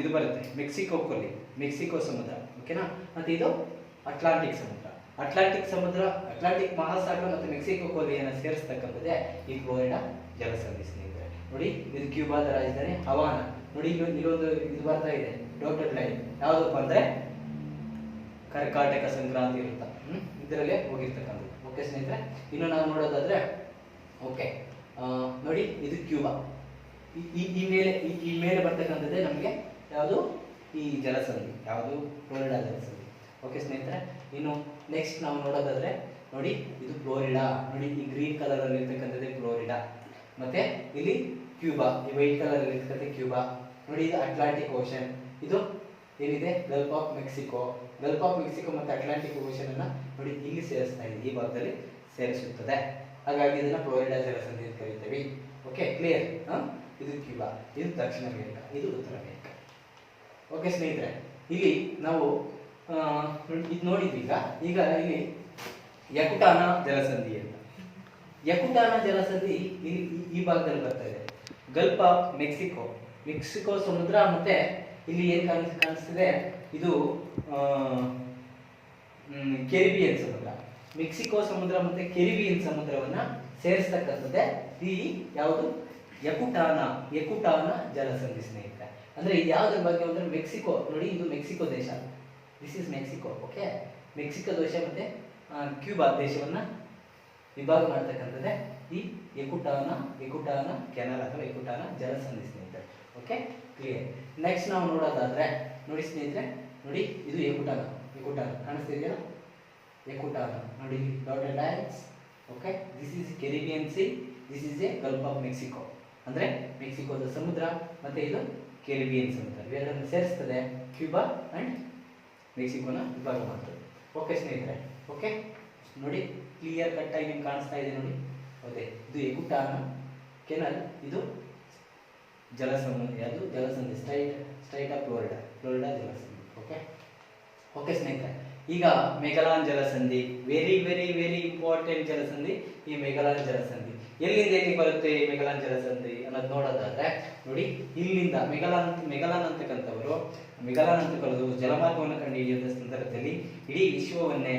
ಇದು ಬರುತ್ತೆ ಮೆಕ್ಸಿಕೋ ಸಮುದ್ರ. ಓಕೆನಾ? ಮತ್ತೆ ಇದು ಅಟ್ಲಾಂಟಿಕ್ ಸಮುದ್ರ. ಅಟ್ಲಾಂಟಿಕ್ ಮಹಾಸಾಗರ ಮತ್ತು ಮೆಕ್ಸಿಕೋ ಕೊಲ್ಲಿಯನ್ನು ಸೇರಿಸ್ತಕ್ಕಂಥದ್ದೇ ಈ ಫ್ಲೋರಿಡಾ ಜಲಸಂಧಿ ಸ್ನೇಹಿತರೆ. ನೋಡಿ ಇದು ಕ್ಯೂಬಾದ ರಾಜಧಾನಿ ಹವಾನ. ನೋಡಿ ಇಲ್ಲೊಂದು ಇದು ಬರ್ತಾ ಇದೆ ಡಾಟೆಡ್ ಲೈನ್, ಯಾವುದಪ್ಪ ಅಂದ್ರೆ ಕರ್ಕಾಟಕ ಸಂಕ್ರಾಂತಿ ಇರುತ್ತ, ಇದರಲ್ಲೇ ಹೋಗಿರ್ತಕ್ಕಂಥದ್ದು. ಓಕೆ ಸ್ನೇಹಿತರೆ, ಇನ್ನು ನಾವು ನೋಡೋದಾದ್ರೆ, ಓಕೆ ನೋಡಿ ಇದು ಕ್ಯೂಬಾ. ಈ ಮೇಲೆ ಬರ್ತಕ್ಕಂಥದ್ದೇ ನಮಗೆ ಯಾವುದು ಈ ಜಲಸಂಧಿ, ಯಾವುದು ಫ್ಲೋರಿಡಾ ಜಲಸಂಧಿ. ಓಕೆ ಸ್ನೇಹಿತರೆ, ಇನ್ನು ನೆಕ್ಸ್ಟ್ ನಾವು ನೋಡೋದಾದ್ರೆ ನೋಡಿ ಇದು ಫ್ಲೋರಿಡಾ. ನೋಡಿ ಈ ಗ್ರೀನ್ ಕಲರ್ ಅಲ್ಲಿ ಇರ್ತಕ್ಕಂಥದ್ದೇ ಫ್ಲೋರಿಡಾ. ಮತ್ತೆ ಇಲ್ಲಿ ಕ್ಯೂಬಾ, ಈ ವೈಟ್ ಕಲರ್ ಅಲ್ಲಿ ಇರ್ತಕ್ಕಂಥ ಕ್ಯೂಬಾ. ನೋಡಿ ಇದು ಅಟ್ಲಾಂಟಿಕ್ ಓಷನ್, ಇದು ಏನಿದೆ ಗಲ್ಫ್ ಆಫ್ ಮೆಕ್ಸಿಕೋ ಮತ್ತೆ ಅಟ್ಲಾಂಟಿಕ್ ಓಷನ್ ಅನ್ನ ನೋಡಿ ಇಲ್ಲಿ ಸೇರಿಸ್ತಾ ಇದೆ, ಈ ಭಾಗದಲ್ಲಿ ಸೇರಿಸುತ್ತದೆ. ಹಾಗಾಗಿ ಇದನ್ನ ಫ್ಲೋರಿಡಾ ಜಲಸಂಧಿ ಅಂತ ಕರಿತೀವಿ. Okay, clear? ಇದು ಕ್ಯೂಬಾ, ಇದು ದಕ್ಷಿಣ ಅಮೆರಿಕ, ಇದು ಉತ್ತರ ಅಮೆರಿಕ. ಓಕೆ ಸ್ನೇಹಿತರೆ, ಇಲ್ಲಿ ನಾವು ಇದು ನೋಡಿದ್ವಿ. ಈಗ ಇಲ್ಲಿ ಯಕುಟಾನ ಜಲಸಂಧಿ ಅಂತ. ಯಕುಟಾನ ಜಲಸಂಧಿ ಇಲ್ಲಿ ಈ ಭಾಗದಲ್ಲಿ ಬರ್ತಾ ಇದೆ. ಗಲ್ಫ್ ಆಫ್ ಮೆಕ್ಸಿಕೋ ಸಮುದ್ರ ಮತ್ತೆ ಇಲ್ಲಿ ಏನ್ ಕಾಣಿಸ್ತಿದೆ, ಇದು ಕೆರಿಬಿಯನ್ ಸಮುದ್ರ. ಮೆಕ್ಸಿಕೋ ಸಮುದ್ರ ಮತ್ತೆ ಕೆರಿಬಿಯನ್ ಸಮುದ್ರವನ್ನ ಸೇರಿಸ್ತಕ್ಕಂಥದ್ದೇ ಈ ಯಾವುದು ಯಕುಟಾನ ಜಲಸಂಧಿ ಸ್ನೇಹಿತರೆ. ಅಂದ್ರೆ ಇದು ಯಾವ್ದ್ರ ಬಗ್ಗೆ ಅಂದ್ರೆ ಮೆಕ್ಸಿಕೋ. ನೋಡಿ ಇದು ಮೆಕ್ಸಿಕೋ ದೇಶ, this is Mexico. Okay, Mexico ದೇಶ ಮತ್ತೆ ಕ್ಯೂಬಾ ದೇಶವನ್ನ ವಿಭಾಗ ಮಾಡ್ತಕ್ಕಂಥದ್ದೇ ಈ ಯಕುಟಾನ ಕೆನಲ್ ಅಥವಾ ಯಕುಟಾನ ಜಲಸಂಧಿ ಸ್ನೇಹಿತರೆ. Okay, clear? ನೆಕ್ಸ್ಟ್ ನಾವು ನೋಡೋದಾದ್ರೆ ನೋಡಿ ಸ್ನೇಹಿತರೆ, ನೋಡಿ ಇದು ಯಕುಟಾನ ಕಾಣಿಸ್ತಿದೆಯಲ್ಲ, ಯಕುಟಾನ ನೋಡಿ dotted lines. Okay, this is Caribbean C, this is A Gulf of Mexico. ಅಂದ್ರೆ ಮೆಕ್ಸಿಕೋದ ಸಮುದ್ರ ಮತ್ತೆ ಇದು ಕೆರಿಬಿಯನ್ ಸಮುದ್ರ, ಇವೆರಡನ್ನು ಸೇರಿಸ್ತದೆ. ಕ್ಯೂಬಾ ಅಂಡ್ ಮೆಕ್ಸಿಕೋನ ವಿಭಾಗ ಮಾಡ್ತದೆ. ಓಕೆ ಸ್ನೇಹಿತರೆ, ಓಕೆ ನೋಡಿ ಕ್ಲಿಯರ್ ಕಟ್ ಆಗಿ ನಿಮ್ಗೆ ಕಾಣಿಸ್ತಾ ಇದೆ ನೋಡಿ. ಹೌದೇ, ಇದು ಯಕುಟಾನ ಕೆನಲ್, ಇದು ಜಲಸಂಧಿ ಸ್ಟ್ರೈಟ್ ಆಫ್ ಫ್ಲೋರಿಡಾ ಜಲಸಂಧಿ. ಓಕೆ ಸ್ನೇಹಿತರೆ, ಈಗ ಮೆಗಲಾನ್ ಜಲಸಂಧಿ, ವೆರಿ ವೆರಿ ವೆರಿ ಇಂಪಾರ್ಟೆಂಟ್ ಜಲಸಂಧಿ. ಈ ಮೆಗಲಾನ್ ಜಲಸಂಧಿ ಎಲ್ಲಿಂದ ಎಲ್ಲಿಗೆ ಬರುತ್ತೆ ಈ ಮೆಗಲಾನ್ ಜಲಸಂಧಿ ಅನ್ನೋದು ನೋಡೋದಾದ್ರೆ ನೋಡಿ, ಇಲ್ಲಿಂದ ಮೆಗಲಾನ್ ಅಂತಕ್ಕಂಥವರು ಜಲಮಾರ್ಗವನ್ನು ಕಂಡುಹಿಡಿಯುವ ಸಂದರ್ಭದಲ್ಲಿ ಇಡೀ ವಿಶ್ವವನ್ನೇ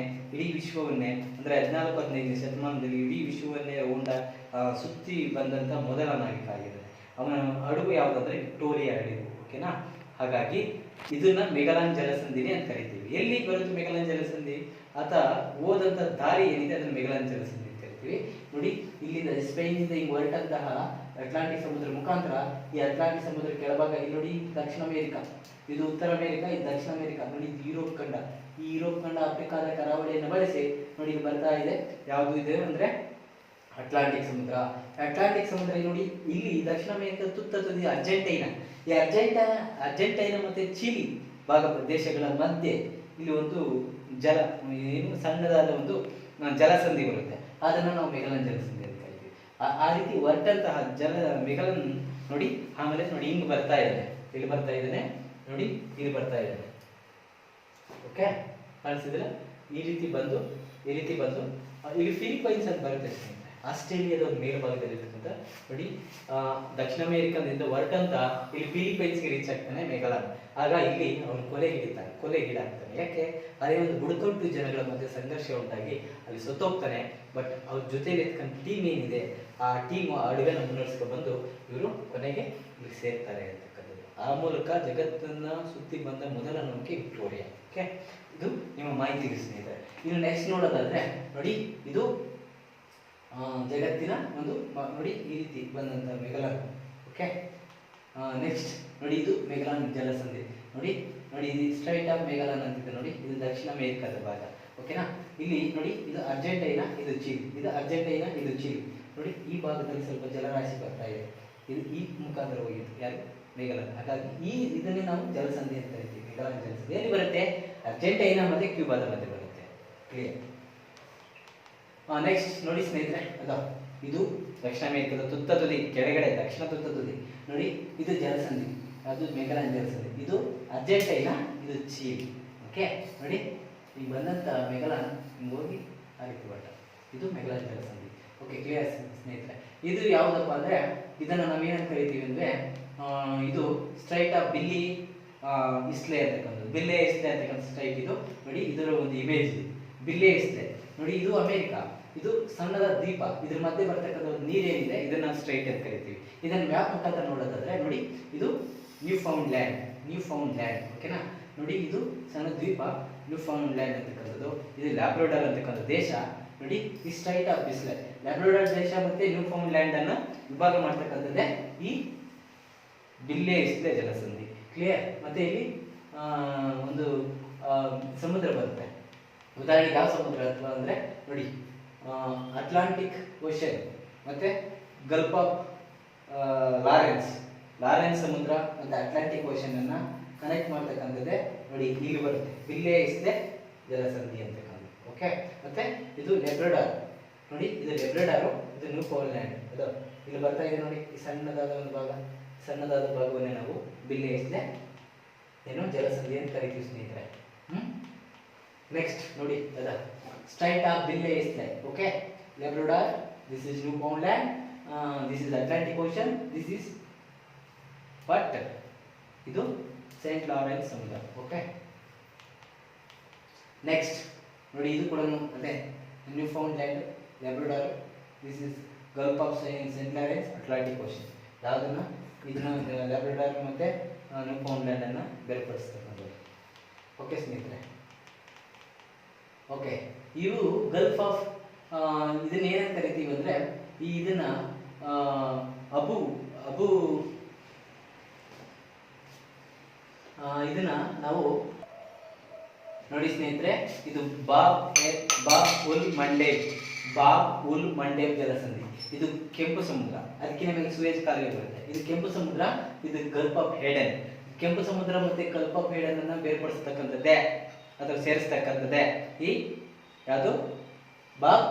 ಅಂದ್ರೆ 14-15ನೇ ಶತಮಾನದಲ್ಲಿ ಇಡೀ ವಿಶ್ವವನ್ನೇ ಸುತ್ತಿ ಬಂದಂತ ಮೊದಲ ನಾವಿಕ ಆಗಿದ್ದಾರೆ. ಅವನ ಹಡಗು ಯಾವುದಂದ್ರೆ ವಿಕ್ಟೋರಿಯಾ ಹಡಗು. ಓಕೆನಾ? ಹಾಗಾಗಿ ಇದನ್ನ ಮೆಗಲಾನ್ ಜಲಸಂಧಿನೇ ಅಂತ ಕರಿತೀವಿ. ಎಲ್ಲಿ ಬರುತ್ತೆ ಮೆಗಲಾನ್ ಜಲಸಂಧಿ? ಆತ ಹೋದಂತ ದಾರಿ ಏನಿದೆ ಅದನ್ನ ಮೆಗಲಾನ್ ಜಲಸಂಧಿ ಅಂತ ಕರಿತೀವಿ. ನೋಡಿ ಇಲ್ಲಿಂದ ಸ್ಪೇನ್ ಇಂದ ಹಿಂಗ್ ಹೊರಟಂತಹ ಅಟ್ಲಾಂಟಿಕ್ ಸಮುದ್ರ ಮುಖಾಂತರ ಈ ಅಟ್ಲಾಂಟಿಕ್ ಸಮುದ್ರ ಕೆಳಭಾಗ ಇಲ್ಲಿ ನೋಡಿ ದಕ್ಷಿಣ ಅಮೆರಿಕ, ಇದು ಉತ್ತರ ಅಮೆರಿಕ, ಇದು ದಕ್ಷಿಣ ಅಮೆರಿಕ, ನೋಡಿ ಇದು ಯುರೋಪ್ ಖಂಡ. ಈ ಯುರೋಪ್ ಖಂಡ ಆಫ್ರಿಕಾದ ಕರಾವಳಿಯನ್ನು ಬಳಸಿ ನೋಡಿ ಇದು ಬರ್ತಾ ಇದೆ. ಯಾವುದು ಇದೆ ಅಂದ್ರೆ ಅಟ್ಲಾಂಟಿಕ್ ಸಮುದ್ರ. ಅಟ್ಲಾಂಟಿಕ್ ಸಮುದ್ರ ನೋಡಿ ಇಲ್ಲಿ ದಕ್ಷಿಣ ಅಮೆರಿಕದ ತುತ್ತ ತುದಿ ಅರ್ಜೆಂಟೈನಾ. ಈ ಅರ್ಜೆಂಟೈನಾ ಮತ್ತೆ ಚಿಲಿ ಭಾಗ ದೇಶಗಳ ಮಧ್ಯೆ ಇಲ್ಲಿ ಒಂದು ಸಣ್ಣದಾದ ಒಂದು ಜಲಸಂಧಿ ಬರುತ್ತೆ. ಅದನ್ನು ನಾವು ಮೆಗಲನ್ ಜಲಸಂಧಿ ಅಂತ ಕರಿತೀವಿ. ಆ ರೀತಿ ಹೊರಟಂತಹ ಮೆಗಲನ್ ನೋಡಿ. ಆಮೇಲೆ ನೋಡಿ ಹಿಂಗ್ ಬರ್ತಾ ಇದ್ದಾನೆ, ಇಲ್ಲಿ ಬರ್ತಾ ಇದ್ದಾನೆ ನೋಡಿ, ಇಲ್ಲಿ ಬರ್ತಾ ಇದ್ದಾನೆ. ಓಕೆ, ಕಾಣಿಸಿದ್ರೆ ಈ ರೀತಿ ಬಂದು ಇಲ್ಲಿ ಫಿಲಿಪೈನ್ಸ್ ಅಂತ ಬರುತ್ತೆ. ಆಸ್ಟ್ರೇಲಿಯಾದ ಒಂದು ಮೇಲ್ಭಾಗದಲ್ಲಿರ್ತಕ್ಕಂಥ ನೋಡಿ ದಕ್ಷಿಣ ಅಮೆರಿಕದಿಂದ ಹೊರಟಂತ ಇಲ್ಲಿ ಫಿಲಿಪೈನ್ಸ್ಗೆ ರೀಚ್ ಆಗ್ತಾನೆ ಮೆಗಲನ್. ಆಗ ಇಲ್ಲಿ ಅವನು ಕೊಲೆಗೀಡಾಗ್ತಾನೆ. ಯಾಕೆ? ಅದೇ ಒಂದು ಬುಡಕಟ್ಟು ಜನಗಳ ಮಧ್ಯೆ ಸಂಘರ್ಷ ಉಂಟಾಗಿ ಅಲ್ಲಿ ಸತ್ತೋಗ್ತಾನೆ. ಬಟ್ ಅವ್ರ ಜೊತೆಲಿ ಇರ್ತಕ್ಕಂಥ ಟೀಮ್ ಏನಿದೆ ಆ ಟೀಮ್ ಅಡುಗೆನ ಮುನ್ನಡೆಸ್ಕೊಂಡು ಬಂದು ಇವರು ಕೊನೆಗೆ ಇಲ್ಲಿ ಸೇರ್ತಾರೆ ಅಂತಕ್ಕಂಥದ್ದು. ಆ ಮೂಲಕ ಜಗತ್ತನ್ನ ಸುತ್ತಿ ಬಂದ ಮೊದಲ ನೌಕೆ ವಿಕ್ಟೋರಿಯಾ. ಓಕೆ, ಇದು ನಿಮ್ಮ ಮಾಹಿತಿಗೆ ಸ್ನೇಹಿತರೆ. ಇನ್ನು ನೆಕ್ಸ್ಟ್ ನೋಡೋದಾದ್ರೆ ನೋಡಿ ಇದು ಜಗತ್ತಿನ ಒಂದು ನೋಡಿ ಈ ರೀತಿ ಬಂದಂತ ಮೆಗಲನ್. ಓಕೆ, ನೆಕ್ಸ್ಟ್ ನೋಡಿ ಇದು ಮೆಗಲನ್ ಜಲಸಂಧಿ. ನೋಡಿ ಇದು ಸ್ಟ್ರೈಟ್ ಆಫ್ ಮೆಗಲನ್ ಅಂತಿದೆ ನೋಡಿ. ಇದು ದಕ್ಷಿಣ ಅಮೆರಿಕದ ಭಾಗ. ಓಕೆನಾ? ಇಲ್ಲಿ ನೋಡಿ ಇದು ಅರ್ಜೆಂಟೈನಾ, ಇದು ಚಿಲಿ. ಇದು ಅರ್ಜೆಂಟೈನಾ, ಇದು ಚಿಲಿ. ನೋಡಿ ಈ ಭಾಗದಲ್ಲಿ ಸ್ವಲ್ಪ ಜಲರಾಶಿ ಬರ್ತಾ ಇದೆ. ಇದು ಈ ಮುಖಾಂತರ ಹೋಗಿತ್ತು ಯಾರು? ಮೆಗಲನ್. ಹಾಗಾಗಿ ಇದನ್ನೇ ನಾವು ಜಲಸಂಧಿ ಅಂತ ಕರಿತೀವಿ. ಮೆಗಲನ್ ಜಲಸಂಧಿ ಎಲ್ಲಿ ಬರುತ್ತೆ? ಅರ್ಜೆಂಟೈನಾ ಮತ್ತೆ ಕ್ಯೂಬಾದ ಮಧ್ಯೆ ಬರುತ್ತೆ. ಕ್ಲಿಯರ್? ನೆಕ್ಸ್ಟ್ ನೋಡಿ ಸ್ನೇಹಿತರೆ, ಇದು ದಕ್ಷಿಣ ಅಮೆರಿಕದ ತುತ್ತ ತುದಿ ಕೆಳಗಡೆ ದಕ್ಷಿಣ ತುತ್ತ ತುದಿ ನೋಡಿ. ಇದು ಜಲಸಂಧಿ, ಅದು ಮೆಗಲನ್ ಜಲಸಂಧಿ. ಇದು ಅರ್ಜೆಂಟೈನಾ, ಇದು ಚಿಲಿ. ಓಕೆ, ನೋಡಿ ಈಗ ಬಂದಂತ ಮೆಗಲನ್ ಹೋಗಿ ಆ ರೀತಿ ಬಟ್ಟ. ಇದು ಮೆಗಲನ್ ಜಲಸಂಧಿ. ಓಕೆ, ಕ್ಲಿಯರ್ ಸ್ನೇಹಿತರೆ? ಇದು ಯಾವುದಪ್ಪ ಅಂದ್ರೆ ಇದನ್ನು ನಾವೇನಂತ ಕರಿತೀವಿ ಅಂದ್ರೆ ಇದು ಸ್ಟ್ರೈಟ್ ಆಫ್ ಬಿಲ್ಲಿ ಇಸ್ಲೆ ಅಂತಕ್ಕಂಥದ್ದು. ಬಿಲ್ಲೆ ಇಸ್ಲೆ ಅಂತಕ್ಕಂಥ ಸ್ಟ್ರೈಟ್ ಇದು ನೋಡಿ. ಇದರ ಒಂದು ಇಮೇಜ್ ಇದೆ, ಬಿಲ್ಲೆ ಇಸ್ಲೆ ನೋಡಿ. ಇದು ಅಮೆರಿಕ, ಇದು ಸಣ್ಣದ ದ್ವೀಪ. ಇದ್ರ ಮಧ್ಯೆ ಬರ್ತಕ್ಕಂಥ ಒಂದು ನೀರೇನಿದೆ ಇದನ್ನ ಸ್ಟ್ರೈಟ್ ಅಂತ ಕರಿತೀವಿ. ಇದನ್ನ ಮ್ಯಾಪ್ ಮುಖಾಂತರ ನೋಡೋದಾದ್ರೆ ನೋಡಿ ಇದು ನ್ಯೂ ಫೌಂಡ್ ಲ್ಯಾಂಡ್. ಓಕೆನಾ? ನೋಡಿ ಇದು ಸಣ್ಣ ದ್ವೀಪ ನ್ಯೂ ಫೌಂಡ್ ಲ್ಯಾಂಡ್ ಅಂತಕ್ಕಂಥದ್ದು. ಇದು ಲ್ಯಾಬ್ರಡಾರ್ ಅಂತಕ್ಕಂಥ ದೇಶ ನೋಡಿ. ಈ ಸ್ಟ್ರೈಟ್ ಆಫ್ ಇಸ್ಲೆ ಲ್ಯಾಬ್ರಡಾರ್ ದೇಶ ಮತ್ತೆ ನ್ಯೂ ಫೌಂಡ್ ಲ್ಯಾಂಡ್ ಅನ್ನ ವಿಭಾಗ ಮಾಡ್ತಕ್ಕಂಥದ್ದೇ ಈ ಬಿಲ್ಲೆ ಇಸ್ಲೆ ಜಲಸಂಧಿ. ಕ್ಲಿಯರ್? ಮತ್ತೆ ಇಲ್ಲಿ ಒಂದು ಸಮುದ್ರ ಬರುತ್ತೆ. ಉದಾಹರಣೆಗೆ ಯಾವ ಸಮುದ್ರ ಅಥವಾ ಅಂದ್ರೆ ನೋಡಿ ಅಟ್ಲಾಂಟಿಕ್ ಓಷನ್ ಮತ್ತೆ ಗಲ್ಫ್ ಆಫ್ ಲಾರೆನ್ಸ್ ಸಮುದ್ರ ಮತ್ತೆ ಅಟ್ಲಾಂಟಿಕ್ ಓಷನ್ ಅನ್ನ ಕನೆಕ್ಟ್ ಮಾಡ್ತಕ್ಕಂಥದ್ದೇ ನೋಡಿ ಇಲ್ಲಿ ಬರುತ್ತೆ ಬಿಲ್ಲೆ ಇಸ್ಲೆ ಜಲಸಂಧಿ ಅಂತಕ್ಕಂಥದ್ದು. ಓಕೆ, ಮತ್ತೆ ಇದು ಲೆಬ್ರಡಾರ್ ನೋಡಿ. ಇದು ಲೆಬ್ರಡಾರು, ಇದು ನ್ಯೂ ಫೌಂಡ್ ಲ್ಯಾಂಡ್. ಅದು ಇಲ್ಲಿ ಬರ್ತಾ ಇದೆ ನೋಡಿ. ಈ ಸಣ್ಣದಾದ ಒಂದು ಭಾಗ, ಸಣ್ಣದಾದ ಭಾಗವನ್ನೇ ನಾವು ಬಿಲ್ಲೆ ಇಸ್ಲೆ ಜಲಸಂಧಿ ಅಂತ ಕರಿತೀವಿ ಸ್ನೇಹಿತರೆ. ನೆಕ್ಸ್ಟ್ ನೋಡಿ Strait of Belle Isle. Okay, Labrador, this is Newfoundland, this is Atlantic Ocean, this is but ಇದು ಸೇಂಟ್ ಲಾರೆನ್ಸ್ ಸಮುದ್ರ. ಓಕೆ, ನೆಕ್ಸ್ಟ್ ನೋಡಿ ಇದು ಕೂಡ ಅದೇ Newfoundland, Labrador, this is Gulf of Saint Lawrence, Atlantic Ocean. ಯಾವುದನ್ನ ಇದನ್ನ ಲೆಬ್ರಡಾರ್ ಮತ್ತೆ ನ್ಯೂ ಫೌಂಡ್ ಲ್ಯಾಂಡ್ ಅನ್ನ ಬೇರ್ಪಡಿಸ್ತಕ್ಕಂಥದ್ದು. ಓಕೆ ಸ್ನೇಹಿತರೆ? ಓಕೆ, ಇವು ಗಲ್ಫ್ ಆಫ್ ಇದನ್ನ ಏನಂತ ಕರಿತೀವಿ ಅಂದ್ರೆ ಇದನ್ನ ಇದನ್ನ ನಾವು ನೋಡಿ ಸ್ನೇಹಿತರೆ, ಇದು ಬಾಬ್ ಉಲ್ ಮಂಡೇಬ್ ಜಲಸಂಧಿ. ಇದು ಕೆಂಪು ಸಮುದ್ರ, ಅದಕ್ಕೆ ನಮಗೆ ಸೂಯಜ್ ಕಾಲುವೆ ಬರುತ್ತೆ. ಇದು ಕೆಂಪು ಸಮುದ್ರ, ಇದು ಗಲ್ಫ್ ಆಫ್ ಏಡನ್. ಕೆಂಪು ಸಮುದ್ರ ಮತ್ತೆ ಗಲ್ಫ್ ಆಫ್ ಏಡನ್ ಅನ್ನ ಬೇರ್ಪಡಿಸತಕ್ಕಂಥದ್ದೇ ಅಥವಾ ಸೇರಿಸ್ತಕ್ಕಂಥದ್ದೇ ಈ ಯಾವುದು ಬಾಬ್